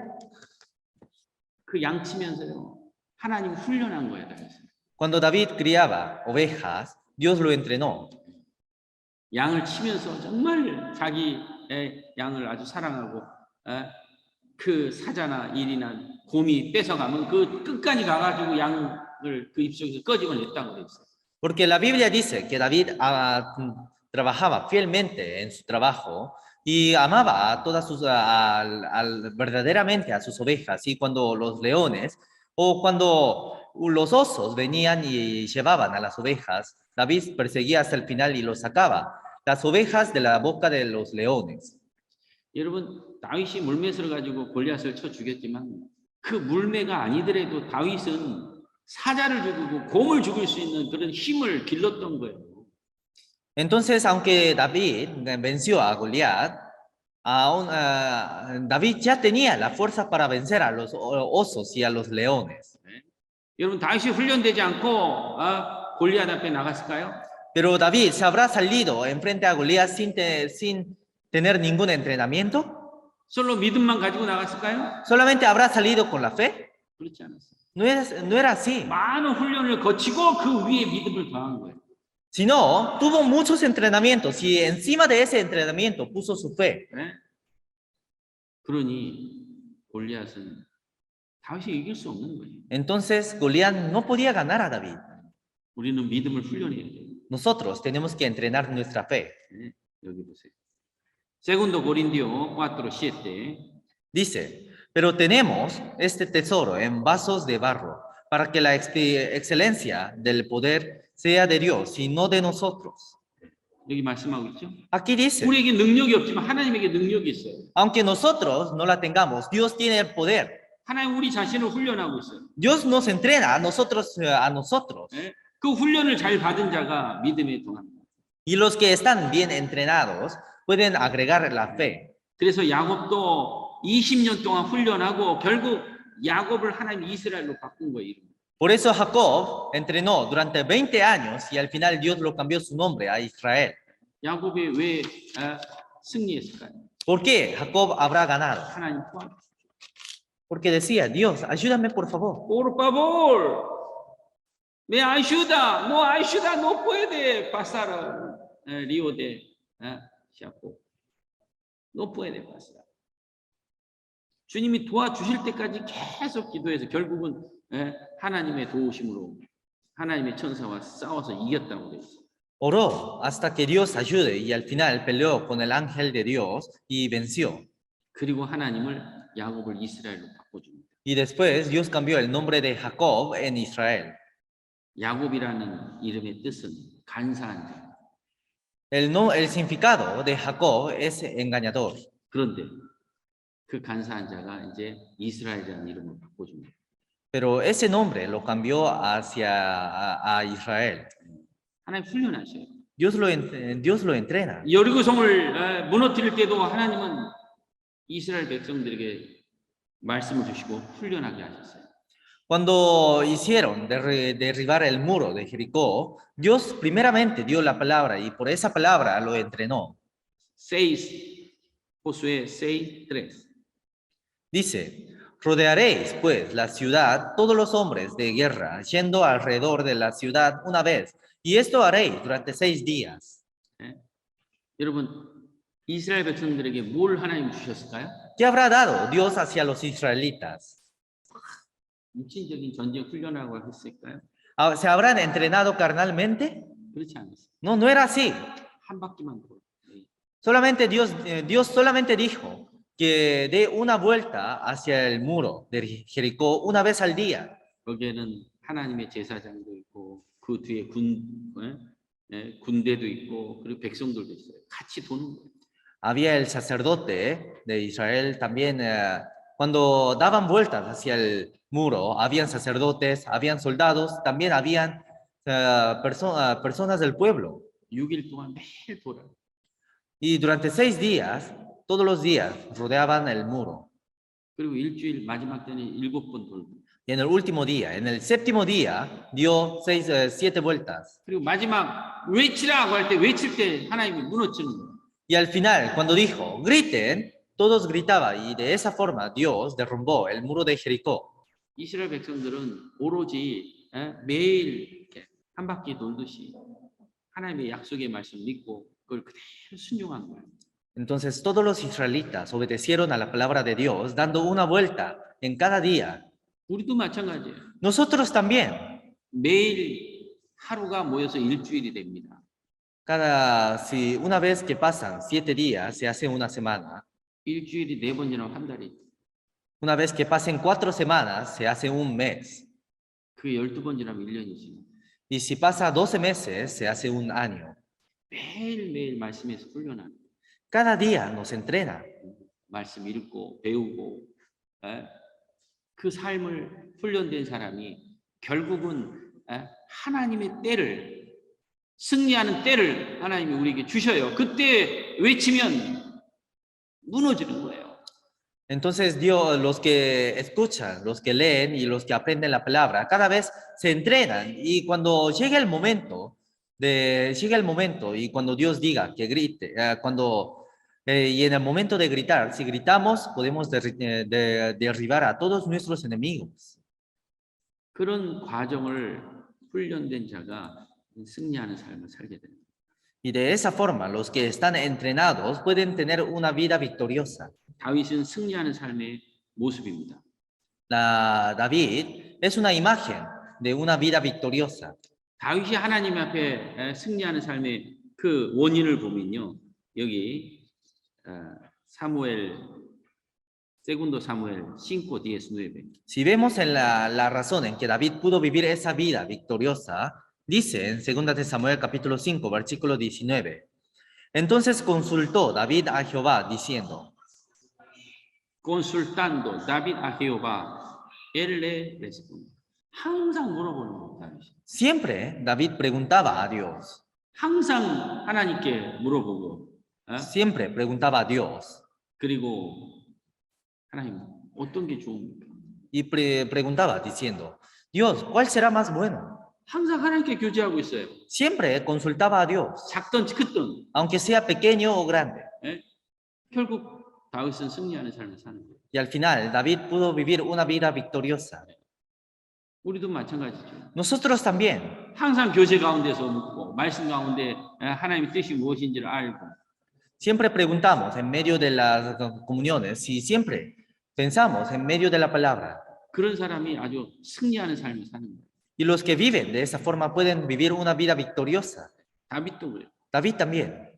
그 양치면서요. 하나님 훈련한 거예요, 다윗은. Cuando David criaba ovejas, Dios lo entrenó. 양을 치면서 정말 자기의 양을 아주 사랑하고 그 사자나 일이나 곰이 뺏어가면 그 끝까지 가가지고 양을 그 입속에서 꺼집어냈다고 돼 있어요. Porque la Biblia dice que David trabajaba fielmente en su trabajo y amaba a todas sus, verdaderamente a sus ovejas. Y cuando los leones o cuando los osos venían y llevaban a las ovejas, David perseguía hasta el final y los sacaba, las ovejas de la boca de los leones. 여러분 다윗이 물맷을 가지고 골리앗을 쳐 죽였지만 그 물매가 아니더라도 다윗은 사자를 죽이고 곰을 죽일 수 있는 그런 힘을 길렀던 거예요. Entonces, aunque David venció a Goliat, David ya tenía la fuerza para vencer a los osos y a los leones. 여러분 다윗이 훈련되지 않고 골리앗 앞에 나갔을까요? Pero David se habrá salido enfrente a Goliat sin tener ningún entrenamiento? solo 믿음만 가지고 나갔을까요? ¿Solamente habrá salido con la fe? 그렇지 않았어요. No era así. 많은 훈련을 거치고 그 위에 믿음을 더한 거예요. Sino, tuvo muchos entrenamientos y encima de ese entrenamiento puso su fe. 네? 그러니 골리앗은 다윗이 이길 수 없는 거예요. Entonces, Goliat no podía ganar a David. 우리는 믿음을 훈련해야 돼요. Nosotros tenemos que entrenar nuestra fe. 네? 여기 보세요. Segundo Corintios 4:7. Dice, pero tenemos este tesoro en vasos de barro, para que la excelencia del poder sea de Dios y no de nosotros. 여기 말씀하고 있죠. Aquí dice, 우리에게 능력이 없지만 하나님에게 능력이 있어요. aunque nosotros no la tengamos, Dios tiene el poder. 하나님 우리 자신을 훈련하고 있어요. Dios nos entrena a nosotros. 네? 그 훈련을 잘 받은 자가 믿음에 동합니다. Y los que están bien entrenados pueden agregar la fe. 그래서 야곱도 20년 동안 훈련하고 결국 야곱을 하나님 이스라엘로 바꾼 거예요. Por eso Jacob entrenó durante 20 años y al final Dios lo cambió su nombre a Israel. 야곱이 왜 승리했을까요? ¿Por qué Jacob habrá ganado? 하나님 도와주십시오. Porque decía, Dios, ayúdame por favor. Por favor, me ayuda, no puede pasar Río de Jacob. No puede pasar. 주님이 도와주실 때까지 계속 기도해서 결국은 하나님의 도우심으로 하나님의 천사와 싸워서 이겼다고 되어 있어요. Oró hasta que Dios ayude y al final peleó con el ángel de Dios y venció. 그리고 하나님을 야곱을 이스라엘로 바꿔줍니다. Y después Dios cambió el nombre de Jacob en Israel. 야곱이라는 이름의 뜻은 간사한 자. El significado de Jacob es engañador. 그런데 그 간사한 자가 이제 이스라엘이라는 이름을 바꿔줍니다. Pero ese nombre lo cambió a Israel. 하나님 훈련하셔요. Dios lo entrena. 여리고성을 무너뜨릴 때도 하나님은 이스라엘 백성들에게 말씀을 주시고 훈련하게 하셨어요. Cuando hicieron derribar el muro de Jericó, Dios primeramente dio la palabra y por esa palabra lo entrenó. 6, Josué 6:3. Dice, rodearéis pues la ciudad todos los hombres de guerra, yendo alrededor de la ciudad una vez, y esto haréis durante 6 días. 여러분, 이스라엘 백성들에게 뭘 하나님 주셨을까요? ¿Qué habrá dado Dios hacia los israelitas? 육신적인 전쟁 훈련하고 했을까요? ¿Se habrán entrenado carnalmente? 그렇지 않았어요. No, no era así. 한 바퀴만 돌아. Solamente Dios solamente dijo que dé una vuelta hacia el muro de Jericó una vez al día. 거기에는 하나님의 제사장도 있고 그 뒤에 군대도 있고 그리고 백성들도 있어요. 같이 도는 거예요. Había el sacerdote de Israel también. Cuando daban vueltas hacia el muro, habían sacerdotes, habían soldados, también habían personas del pueblo. 6일 동안 매일 돌아. Y durante 6 días, todos los días, rodeaban el muro. 그리고 일주일 마지막 때는 7번 돌고. Y en el último día, en el séptimo día, dio 7 vueltas. 그리고 마지막 외치라고 할 때 외칠 때 하나님이 무너지는 거예요. Y al final, cuando dijo, griten, todos gritaban y de esa forma Dios derrumbó el muro de Jericó. 이스라엘 백성들은 오로지 매일 이렇게 한 바퀴 돌듯이 하나님의 약속의 말씀 믿고 그걸 그대로 순종한 거예요. Entonces todos los israelitas obedecieron a la palabra de Dios, dando una vuelta en cada día. 우리도 마찬가지예요. Nosotros también. 매일 하루가 모여서 일주일이 됩니다. Si una vez que pasan 7 días, se hace una semana. 일주일이 4번 지나면 한 달이. Una vez que pasen 4 semanas, se hace un mes. 그 12번 지나면 1년이지. Y si pasa 12 meses, se hace un año. 매일매일 말씀에서 훈련하는. Cada día nos entrena. 말씀 읽고 배우고 그 삶을 훈련된 사람이 결국은 하나님의 때를 승리하는 때를 하나님이 우리에게 주셔요. 그때 외치면 무너지는 거예요. Entonces Dios, los que escuchan, los que leen y los que aprenden la palabra, cada vez se entrenan y cuando llega el momento y cuando Dios diga que grite, cuando Y en el momento de gritar, si gritamos, podemos derribar a todos nuestros enemigos. 그런 과정을 훈련된 자가 승리하는 삶을 살게 됩니다. Y de esa forma, los que están entrenados pueden tener una vida victoriosa. 다윗은 승리하는 삶의 모습입니다. David es una imagen de una vida victoriosa. 다윗이 하나님 앞에 승리하는 삶의 그 원인을 보면요. 여기 segundo Samuel 5:19. Si vemos en la razón en que David pudo vivir esa vida victoriosa, dice en 2 de Samuel capítulo 5, versículo 19. Entonces consultó David a Jehová diciendo, consultando David a Jehová, él le respondió. 항상 물어보는 거예요, 다윗이. Siempre David preguntaba a Dios. 항상 하나님께 물어보고. Siempre preguntaba a Dios. 그리고 하나님 어떤 게 좋습니까? Y preguntaba diciendo, Dios, ¿cuál será más bueno? 항상 하나님께 교제하고 있어요. Siempre consultaba a Dios, 작든 크든. aunque sea pequeño o grande. 결국 다윗은 승리하는 삶을 사는 거예요. Y al final David pudo vivir una vida victoriosa. 우리도 마찬가지죠. Nosotros también. 항상 교제 가운데서 묻고 말씀 가운데 하나님의 뜻이 무엇인지를 알고. Siempre preguntamos en medio de las comuniones y siempre pensamos en medio de la palabra. 그런 사람이 아주 승리하는 삶을 사는 거예요. Y los que viven de esa forma pueden vivir una vida victoriosa. 다윗도 그래요. David también.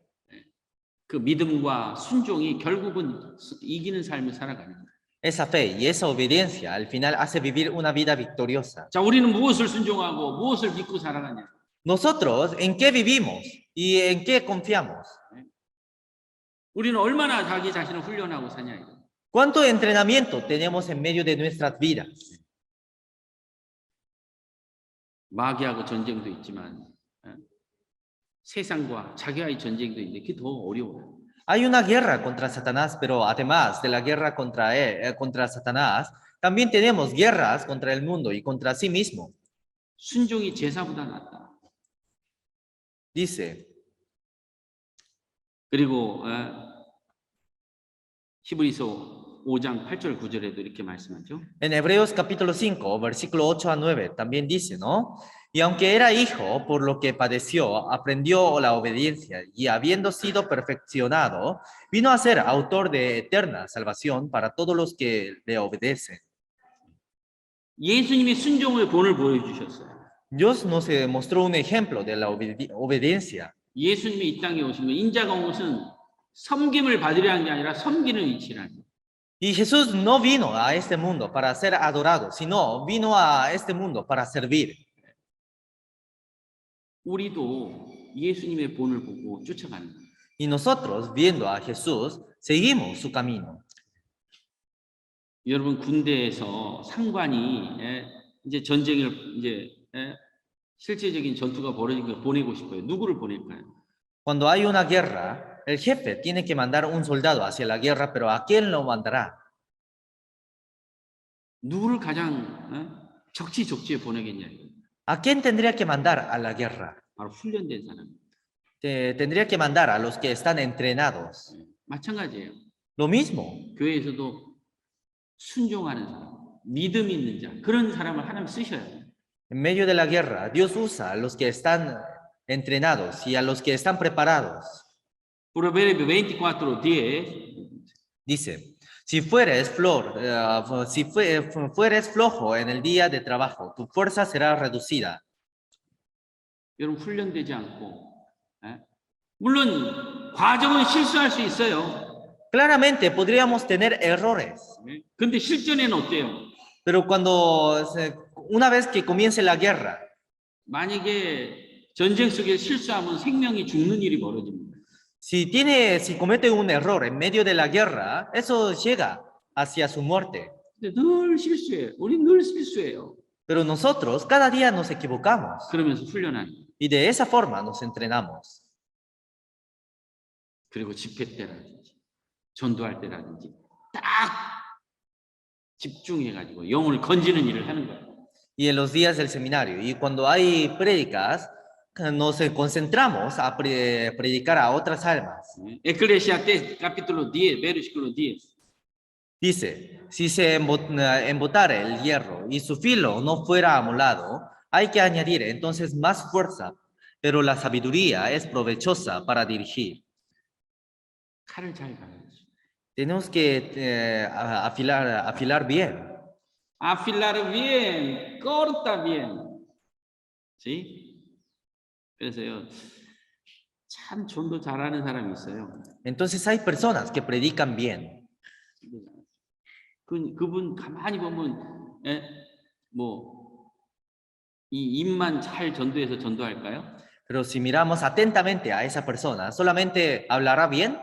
그 믿음과 순종이 결국은 이기는 삶을 살아가는 거예요. Esa fe y esa obediencia al final hace vivir una vida victoriosa. 자, 우리는 무엇을 순종하고 무엇을 믿고 살아가냐? Nosotros, ¿en qué vivimos y en qué confiamos? 우리는 얼마나 자기 자신을 훈련하고 사냐 이거. ¿Cuánto entrenamiento tenemos en medio de nuestras vidas? 마귀하고 전쟁도 있지만 세상과 자기와의 전쟁도 있는데 그게 더 어려워요. Hay una guerra contra Satanás, pero además de la guerra contra Satanás, también tenemos guerras contra el mundo y contra sí mismo. 순종이 제사보다 낫다. Dice. 그리고 히브리서 5장 8절 9절에도 이렇게 말씀하죠. En Hebreos capítulo 5, versículo 8 a 9 también dice, ¿no? Y aunque era hijo, por lo que padeció, aprendió la obediencia y habiendo sido perfeccionado, vino a ser autor de eterna salvación para todos los que le obedecen. 예수님이 순종의 본을 보여주셨어요. Dios nos mostró un ejemplo de la obediencia. 예수님이 이 땅에 오신 건 인자가 온 것은 섬김을 받으려는 게 아니라 섬기는 위치라는 거예요. Y Jesús no vino a este mundo para ser adorado, sino vino a este mundo para servir. 우리도 예수님의 본을 보고 쫓아가는 거예요. Y nosotros, viendo a Jesús, seguimos su camino. 여러분 군대에서 상관이 이제 전쟁을 이제 실제적인 전투가 벌어진 거 보내고 싶어요. 누구를 보낼까요? Cuando hay una guerra, el jefe tiene que mandar un soldado hacia la guerra, pero ¿a quién lo mandará? 누구를 가장 적지에 보내겠냐? ¿A quién tendría que mandar a la guerra? 바로 훈련된 사람. Tendría que mandar a los que están entrenados. 마찬가지예요. Lo mismo. 교회에서도 순종하는 사람, 믿음 있는 자, 그런 사람을 하나님 쓰셔야 돼요. En medio de la guerra, Dios usa a los que están entrenados y a los que están preparados. Proverbios 24:10 dice, si fueres flojo en el día de trabajo, tu fuerza será reducida. 여러분 훈련되지 않고 물론 과정은 실수할 수 있어요. Claramente podríamos tener errores. 근데 실전에는 어때요? Pero una vez que comience la guerra, 만약에 전쟁 속에 실수하면 생명이 죽는 일이 벌어집니다. Si comete un error en medio de la guerra, eso llega hacia su muerte. 근데 늘 실수해요. 우리 늘 실수해요. Pero nosotros cada día nos equivocamos. 그러면서 훈련하는. Y de esa forma nos entrenamos. 그리고 집회 때라든지 전도할 때라든지 딱 집중해가지고 영혼을 건지는 일을 하는 거예요. Y en los días del seminario y cuando hay prédicas, nos concentramos a predicar a otras almas. 에클레시아테 capítulo 10, versículo 10. Dice, si se embotara el hierro y su filo no fuera amolado, hay que añadir entonces más fuerza, pero la sabiduría es provechosa para dirigir. 칼을 잘 갈아야지. Tenemos que afilar bien. Afilar bien, corta bien. ¿Sí? 그래서요. 참 전도 잘하는 사람이 있어요. Entonces hay personas que predican bien. 그분 가만히 보면 이 입만 잘 전도해서 전도할까요? Pero si miramos atentamente a esa persona, ¿solamente hablará bien?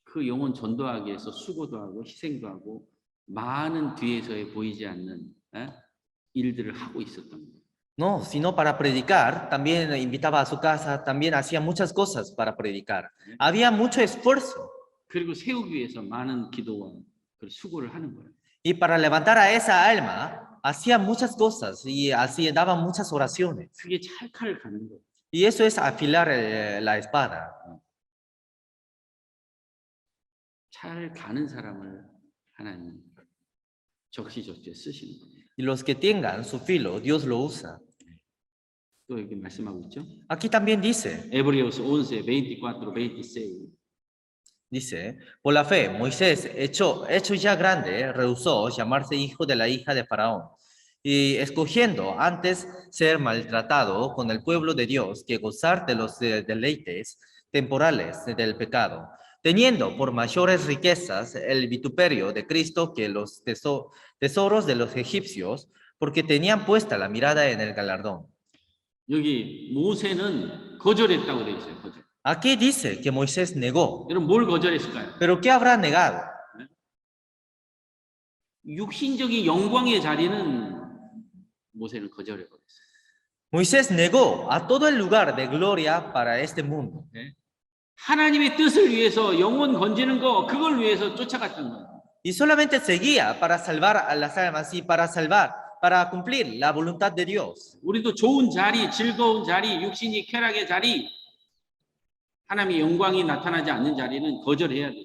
그 영혼 전도하기 위해서 수고도 하고 희생도 하고 많은 뒤에서의 보이지 않는 일들을 하고 있었던 거예요. No, sino para predicar, también invitaba a su casa, también hacía muchas cosas para predicar. Había mucho esfuerzo. 그리고 세우기 위해서 많은 기도와 수고를 하는 거예요. Y para levantar a esa alma, hacía muchas cosas y así daba muchas oraciones. 그게 찰칼을 가는 거예요. Y eso es afilar la espada. 잘 가는 사람을 하나님 적시적시에 쓰시는 거예요. Y los que tengan su filo, Dios lo usa. 또 이렇게 말씀하고 있죠. Aquí también dice, Hebreos 11, 24, 26. dice, por la fe, Moisés, hecho ya grande, rehusó llamarse hijo de la hija de Faraón, y escogiendo antes ser maltratado con el pueblo de Dios que gozar de los deleites temporales del pecado, teniendo por mayores riquezas el vituperio de Cristo que los tesoros de los egipcios, porque tenían puesta la mirada en el galardón. 여기 모세는 거절했다고 돼 있어요. 거절. Aquí dice que Moisés negó. 여러분 뭘 거절했을까요? ¿Pero qué habrá negado? 육신적인 영광의 자리는 모세는 거절해 버렸어요. Moisés negó a todo el lugar de gloria para este mundo. 하나님의 뜻을 위해서 영혼 건지는 거 그걸 위해서 쫓아갔던 거예요. Y solamente seguía para salvar a las almas y para cumplir la voluntad de Dios. 우리도 좋은 자리, 즐거운 자리, 육신이 쾌락의 자리, 하나님의 영광이 나타나지 않는 자리는 거절해야 돼요.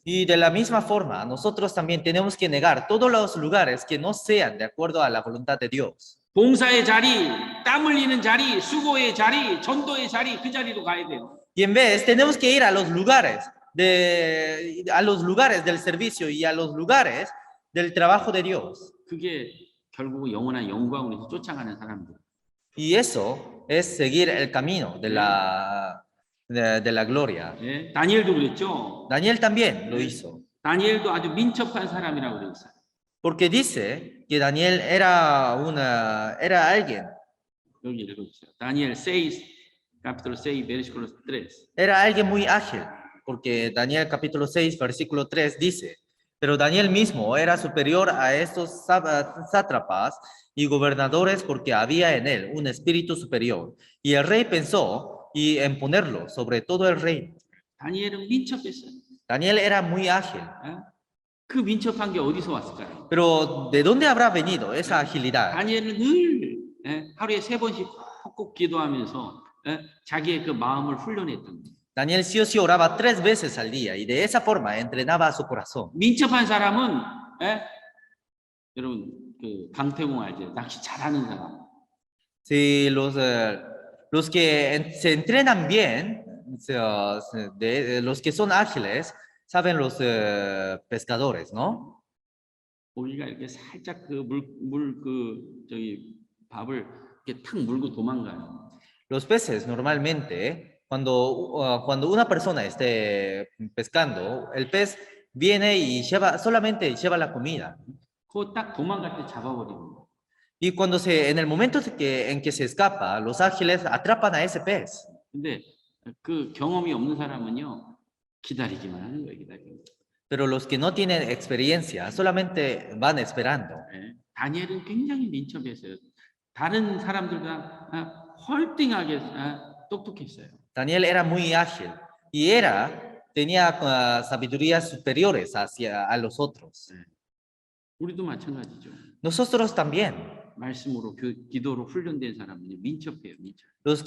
Y de la misma forma, nosotros también tenemos que negar todos los lugares que no sean de acuerdo a la voluntad de Dios. 봉사의 자리, 땀 흘리는 자리, 수고의 자리, 전도의 자리, 그 자리로 가야 돼요. Y en vez, tenemos que ir a los lugares del servicio y a los lugares del trabajo de Dios. 그게 결국 영원한 영광을 위해서 쫓아가는 사람들. Y eso es seguir el camino de la gloria. 예, 다니엘도 그랬죠. Daniel también lo hizo. 다니엘도 아주 민첩한 사람이라고 그래 있어요. Porque dice que Daniel era alguien. 여기 읽어주세요. 다니엘 6, capítulo 6, versículo 3. Era alguien muy ágil, porque Daniel capítulo 6, versículo 3 dice, pero Daniel mismo era superior a estos sátrapas y gobernadores porque había en él un espíritu superior. Y el rey pensó en ponerlo sobre todo el reino. 다니엘은 민첩했어요. Daniel era muy ágil. 그 민첩한 게 어디서 왔을까요? Pero ¿de dónde habrá venido esa agilidad? 다니엘은 늘 하루에 3번씩 꼭 기도하면서 자기의 그 마음을 훈련했던 거예요. Daniel sí o sí oraba 3 veces al día y de esa forma entrenaba a su corazón. 민첩한 사람은 여러분 그 강태공 알죠? 낚시 잘하는 사람. Sí, los que se entrenan bien, los que son ágiles, saben los pescadores, ¿no? 고기가 이렇게 살짝 그 밥을 이렇게 탁 물고 도망가요. Los peces normalmente, cuando una persona esté pescando, el pez viene y solamente lleva la comida. 그거 딱 도망갈 때 잡아버리고. Y en el momento en que se escapa, los ágiles atrapan a ese pez. 근데 그 경험이 없는 사람은요 기다리기만 하는 거예요, 기다리기. Pero los que no tienen experiencia solamente van esperando. 다니엘은 굉장히 민첩했어요. 다른 사람들과 헐띵하게 똑똑했어요. Daniel era muy ágil y tenía sabidurías superiores a los otros. 우리도 마찬가지죠. Nosotros también. 말씀으로 기도로 훈련된 사람은 민첩해요, 민첩. Los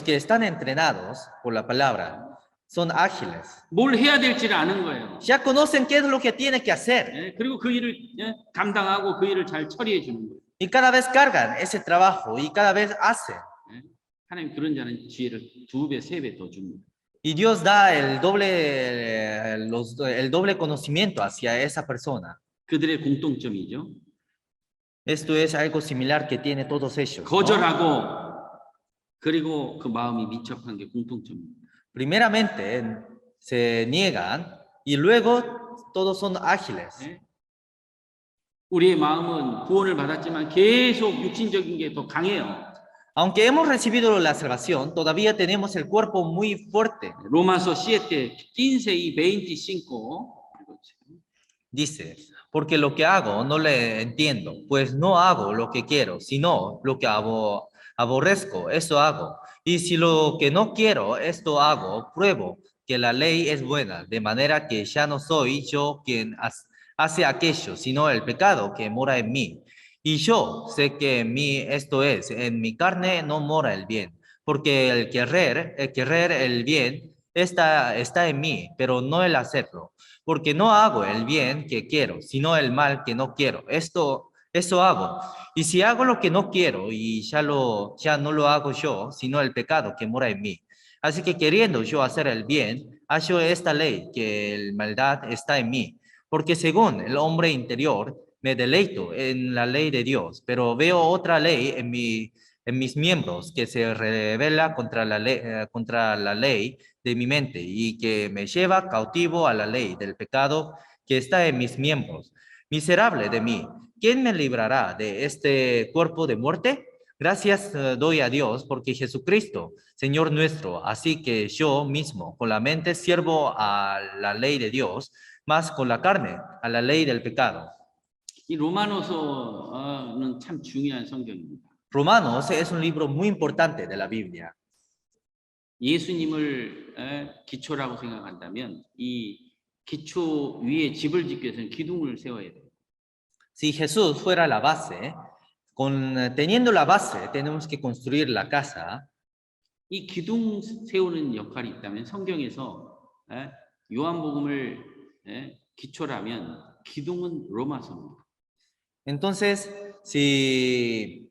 que están entrenados por la palabra son ágiles. 뭘 해야 될지를 아는 거예요. Ya conocen qué es lo que tienen que hacer. 예, 그리고 그 일을 감당하고 그 일을 잘 처리해 주는 거예요. Y cada vez cargan ese trabajo y cada vez hacen. 예, 하나님 그런 자는 지혜를 2배, 3배 더 줍니다. Y Dios da el doble conocimiento hacia esa persona. 그들의 공통점이죠. Esto es algo similar que tiene todos ellos, ¿no? 거절하고 그리고 그 마음이 민첩한 게 공통점입니다. Primeramente se niegan y luego todos son ágiles. 예? 우리의 마음은 구원을 받았지만 계속 육신적인 게 더 강해요. Aunque hemos recibido la salvación, todavía tenemos el cuerpo muy fuerte. 로마서 7 15 y 25 Dice, porque lo que hago no le entiendo, pues no hago lo que quiero, sino lo que aborrezco, eso hago. Y si lo que no quiero, esto hago, pruebo que la ley es buena, de manera que ya no soy yo quien hace aquello, sino el pecado que mora en mí. Y yo sé que en mí esto es, en mi carne no mora el bien, porque el querer el bien está en mí, pero no el hacerlo. Porque no hago el bien que quiero, sino el mal que no quiero. Eso hago. Y si hago lo que no quiero, y ya no lo hago yo, sino el pecado que mora en mí. Así que queriendo yo hacer el bien, hallo esta ley, que la maldad está en mí. Porque según el hombre interior, me deleito en la ley de Dios, pero veo otra ley en mis miembros que se revela contra la ley de mi mente y que me lleva cautivo a la ley del pecado que está en mis miembros. Miserable de mí, ¿quién me librará de este cuerpo de muerte? Gracias doy a Dios porque Jesucristo, Señor nuestro, así que yo mismo con la mente sirvo a la ley de Dios, más con la carne a la ley del pecado. 이 로마노서는 참 중요한 성경입니다. Romanos es un libro muy importante de la Biblia. 예수님을 기초라고 생각한다면 이 기초 위에 집을 짓기 위해서는 기둥을 세워야 돼요. Si Jesús fuera la base, teniendo la base, tenemos que construir la casa. 이 기둥 세우는 역할이 있다면 성경에서 요한복음을 기초라면 기둥은 로마서입니다. Entonces, si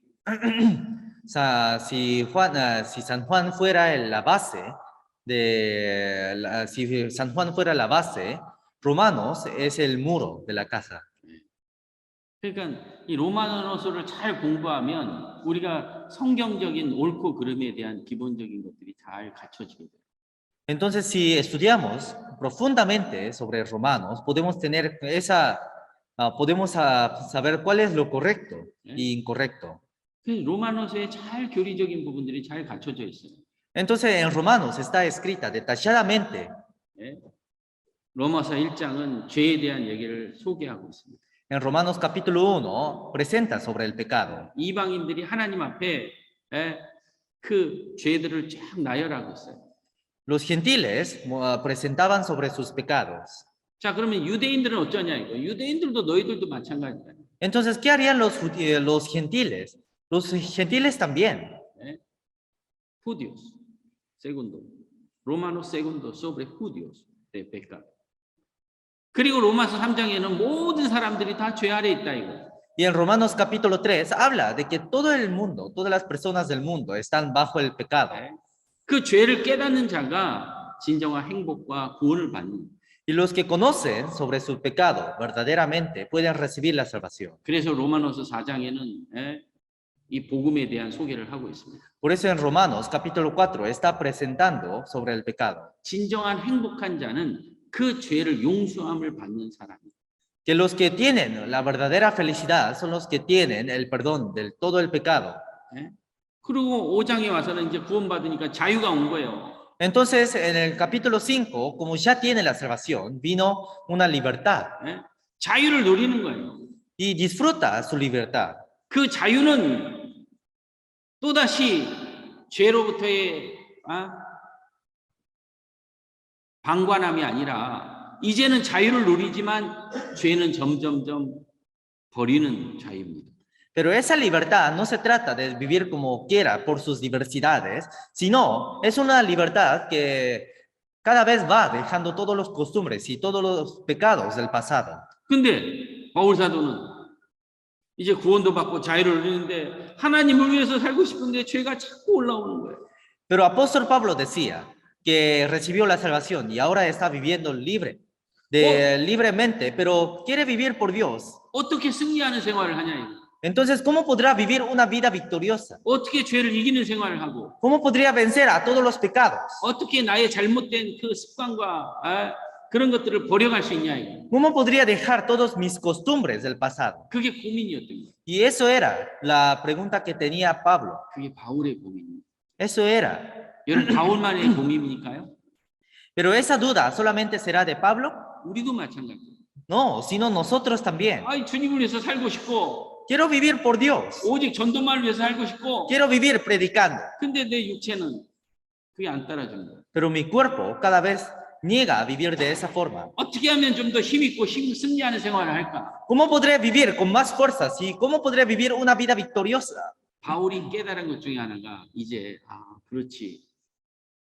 San Juan fuera la base si San Juan fuera la base, Romanos es el muro de la casa. 그러니까 이 로마노서를 잘 공부하면 우리가 성경적인 옳고 그름에 대한 기본적인 것들이 잘 갖춰지게 돼요. Entonces, si estudiamos profundamente sobre Romanos, podemos tener saber cuál es lo correcto y incorrecto. 로마노서에 잘 교리적인 부분들이 잘 갖춰져 있어요. Entonces, en Romanos está escrita detalladamente. 로마서 1장은 죄에 대한 얘기를 소개하고 있습니다. En Romanos capítulo 1 presenta sobre el pecado. 이방인들이 하나님 앞에 그 죄들을 쫙 나열하고 있어요. Los gentiles presentaban sobre sus pecados. 자, 그러면 유대인들은 어쩌냐 이거. 유대인들도 너희들도 마찬가지다. Entonces, ¿qué harían los gentiles? Los gentiles también. Judíos, segundo. Romanos segundo sobre judíos de pecado. 그리고 로마서 3장에는 모든 사람들이 다 죄 아래 있다 이거. Y en Romanos capítulo 3 habla de que todo el mundo, todas las personas del mundo están bajo el pecado. 그 죄를 깨닫는 자가 진정한 행복과 구원을 받는. Y los que conocen sobre su pecado verdaderamente pueden recibir la salvación. 그래서 로마노서 4장에는 이 복음에 대한 소개를 하고 있습니다. Por eso en Romanos capítulo 4 está presentando sobre el pecado. 진정한 행복한 자는 그 죄를 용서함을 받는 사람이에요. Que los que tienen la verdadera felicidad son los que tienen el perdón del todo el pecado. 그리고 5장에 와서는 이제 구원받으니까 자유가 온 거예요. Entonces, en el capítulo 5, como ya tiene la salvación, vino una libertad. 자유를 누리는 거예요. Y disfruta su libertad. 그 자유는 또다시 죄로부터의 방관함이 아니라 이제는 자유를 누리지만 죄는 점점점 버리는 자유입니다. Pero esa libertad no se trata de vivir como quiera por sus diversidades, sino es una libertad que cada vez va dejando todos los costumbres y todos los pecados del pasado. 근데 바울 사도는 이제 구원도 받고 자유를 누리는데 하나님을 위해서 살고 싶은데 죄가 자꾸 올라오는 거예요. Pero apóstol Pablo decía que recibió la salvación y ahora está viviendo libremente, pero quiere vivir por Dios. 어떻게 승리하는 생활을 하냐 이거. Entonces, ¿cómo podrá vivir una vida victoriosa? 어떻게 죄를 이기는 생활을 하고 ¿Cómo podría vencer a todos los pecados? 어떻게 나의 잘못된 그 습관과 그런 것들을 버려갈 수 있냐 이거. ¿Cómo podría dejar todos mis costumbres del pasado? 그게 고민이었던 거예요. Y eso era la pregunta que tenía Pablo. 그게 바울의 고민이에요. Eso era. 여러분 바울만의 고민이니까요? Pero esa duda solamente será de Pablo? 우리도 마찬가지예요. No, sino nosotros también. 아이 주님을 위해서 살고 싶고 Quiero vivir por Dios. 오직 전도만을 위해서 살고 싶고 Quiero vivir predicando. 근데 내 육체는 그게 안 따라주는 거예요. Pero mi cuerpo cada vez niega a vivir de esa forma. 어떻게 하면 좀 더 힘있고 승리하는 생활을 할까? ¿Cómo podré vivir con más fuerzas y cómo podré vivir una vida victoriosa? 바울이 깨달은 것 중에 하나가 이제 그렇지.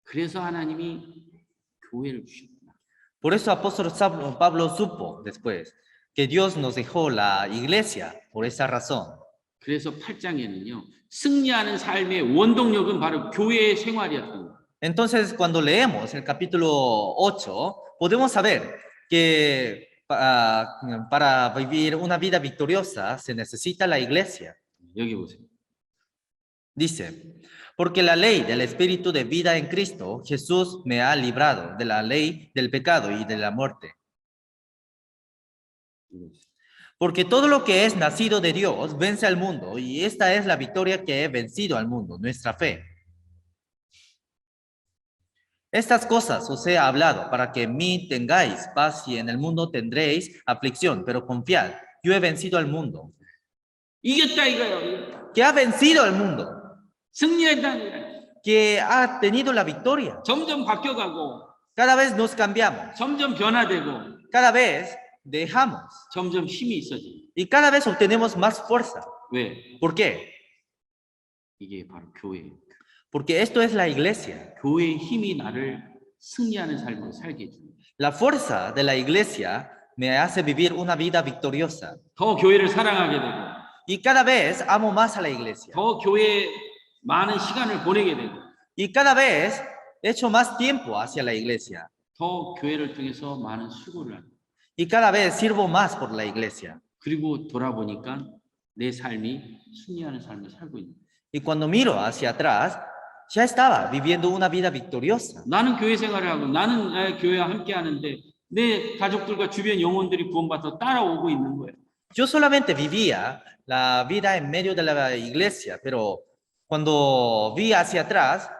그래서 하나님이 교회를 주셨구나. Por eso apóstol Pablo supo después que Dios nos dejó la iglesia por esa razón. 그래서 8장에는요. 승리하는 삶의 원동력은 바로 교회의 생활이었던 거예요. Entonces, cuando leemos el capítulo 8, podemos saber que para vivir una vida victoriosa se necesita la iglesia. 여기 보세요. Dice, porque la ley del Espíritu de vida en Cristo, Jesús me ha librado de la ley del pecado y de la muerte. Porque todo lo que es nacido de Dios vence al mundo, y esta es la victoria que he vencido al mundo, nuestra fe. Estas cosas os he hablado para que en mí tengáis paz y en el mundo tendréis aflicción, pero confiad, yo he vencido al mundo. 이겼다 이거예요. Que ha vencido al mundo, 승리했다는 거예요. que ha tenido la victoria. 점점 바뀌어가고 Cada vez nos cambiamos, 점점 변화되고 cada vez dejamos 점점 힘이 있어지고. y cada vez obtenemos más fuerza. 왜? ¿Por qué? 이게 바로 교회예요. Porque esto es la iglesia. 교회의 힘이 나를 승리하는 삶을 살게 해줍니다. La fuerza de la iglesia me hace vivir una vida victoriosa. 더 교회를 사랑하게 되고 Y cada vez amo más a la iglesia. 더 교회에 많은 시간을 보내게 되고 Y cada vez echo más tiempo hacia la iglesia. 더 교회를 통해서 많은 수고를 하고 Y cada vez sirvo más por la iglesia. 그리고 돌아보니까 내 삶이 승리하는 삶을 살고 있는 거예요. Y cuando miro hacia atrás, ya estaba viviendo una vida victoriosa. 나는 교회 생활을 하고 나는 교회와 함께 하는데 내 가족들과 주변 영혼들이 구원받아 따라오고 있는 거예요. Yo solamente vivía la vida en medio de la iglesia, pero cuando vi hacia atrás,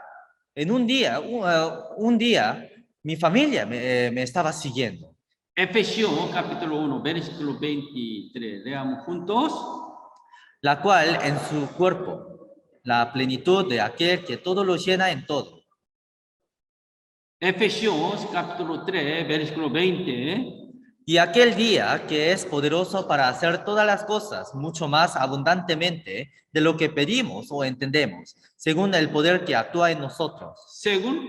en un día, mi familia me estaba siguiendo. Efesios capítulo 1, versículo 23, leamos juntos. La cual en su cuerpo, la plenitud de aquel que todo lo llena en todo. Efesios capítulo 3, versículo 20. Y aquel día que es poderoso para hacer todas las cosas mucho más abundantemente de lo que pedimos o entendemos, según el poder que actúa en nosotros. Según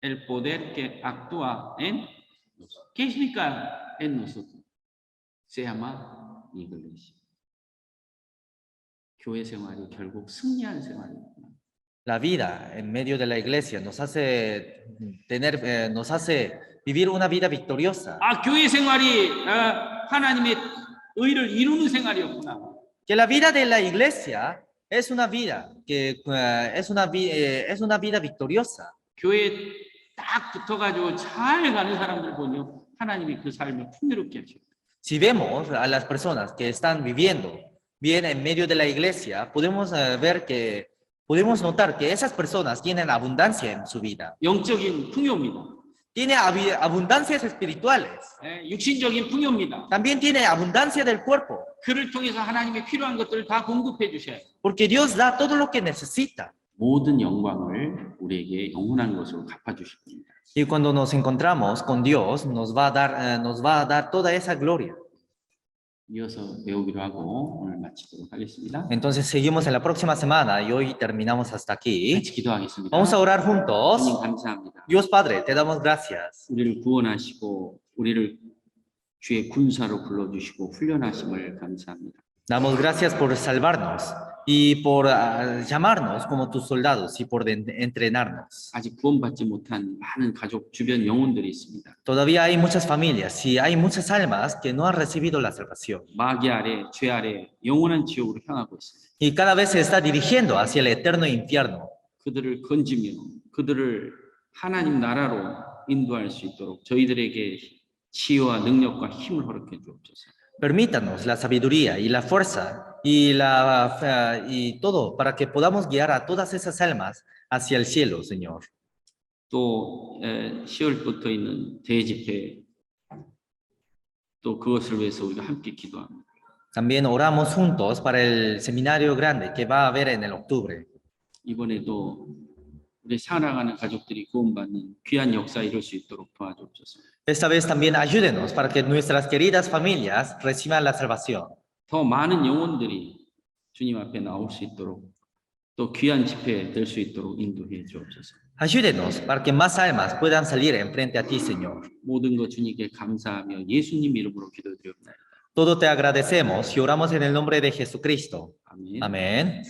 el poder que actúa en nosotros. ¿Qué significa en nosotros? Se llama iglesia. 교회 생활이 결국 승리하는 생활입니다. La vida en medio de la iglesia nos hace vivir una vida victoriosa. 교회 생활이 하나님의 의를 이루는 생활이었구나. Que la vida de la iglesia es una vida es una vida victoriosa. 교회에 딱 붙어가지고 잘 가는 사람들 보면 하나님이 그 삶을 풍요롭게 하셔요. Si vemos a las personas que están viviendo bien en medio de la iglesia, podemos notar que esas personas tienen abundancia en su vida. 영적인 풍요입니다. Tiene abundancias espirituales. 육신적인 풍요입니다. También tiene abundancia del cuerpo. 그를 통해서 하나님의 필요한 것들을 다 공급해 주셔요. Porque Dios da todo lo que necesita. 모든 영광을 우리에게 영원한 것으로 갚아 주실 겁니다. Y cuando nos encontramos con Dios, nos va a dar toda esa gloria. 이어서 배우기로 하고 오늘 마치도록 하겠습니다. Entonces seguimos en la próxima semana y hoy terminamos hasta aquí. 같이 기도하겠습니다. Vamos a orar juntos. 주님 감사합니다. Dios Padre, te damos gracias. 우리를 구원하시고 우리를 주의 군사로 불러주시고 훈련하심을 감사합니다. Damos gracias por salvarnos y por llamarnos como tus soldados y por entrenarnos. 아직 구원받지 못한 많은 가족 주변 영혼들이 있습니다. Todavía hay muchas familias y hay muchas almas que no han recibido la salvación. 마귀 아래, 죄 아래 영원한 지옥으로 향하고 있습니다. Y cada vez se está dirigiendo hacia el eterno infierno. 그들을 건지며 그들을 하나님 나라로 인도할 수 있도록 저희들에게 치유와 능력과 힘을 허락해 주옵소서. Permítanos la sabiduría y la fuerza y todo para que podamos guiar a todas esas almas hacia el cielo, Señor. 또 10월부터 있는 대집회 또 그것을 위해서 우리가 함께 기도합니다. También oramos juntos para el seminario grande que va a haber en el octubre. 이번에도 우리 살아가는 가족들이 구원받는 귀한 역사 이룰 수 있도록 도와주옵소서. Esta vez también ayúdenos para que nuestras queridas familias reciban la salvación. 더 많은 영혼들이 주님 앞에 나올 수 있도록 또 귀한 집회 될 수 있도록 인도해 주옵소서. Ayúdenos para que más almas puedan salir enfrente a ti, Señor. 모든 것 주님께 감사하며 예수님 이름으로 기도드리옵나이다. Todo te agradecemos y oramos en el nombre de Jesucristo. 아멘. Amén.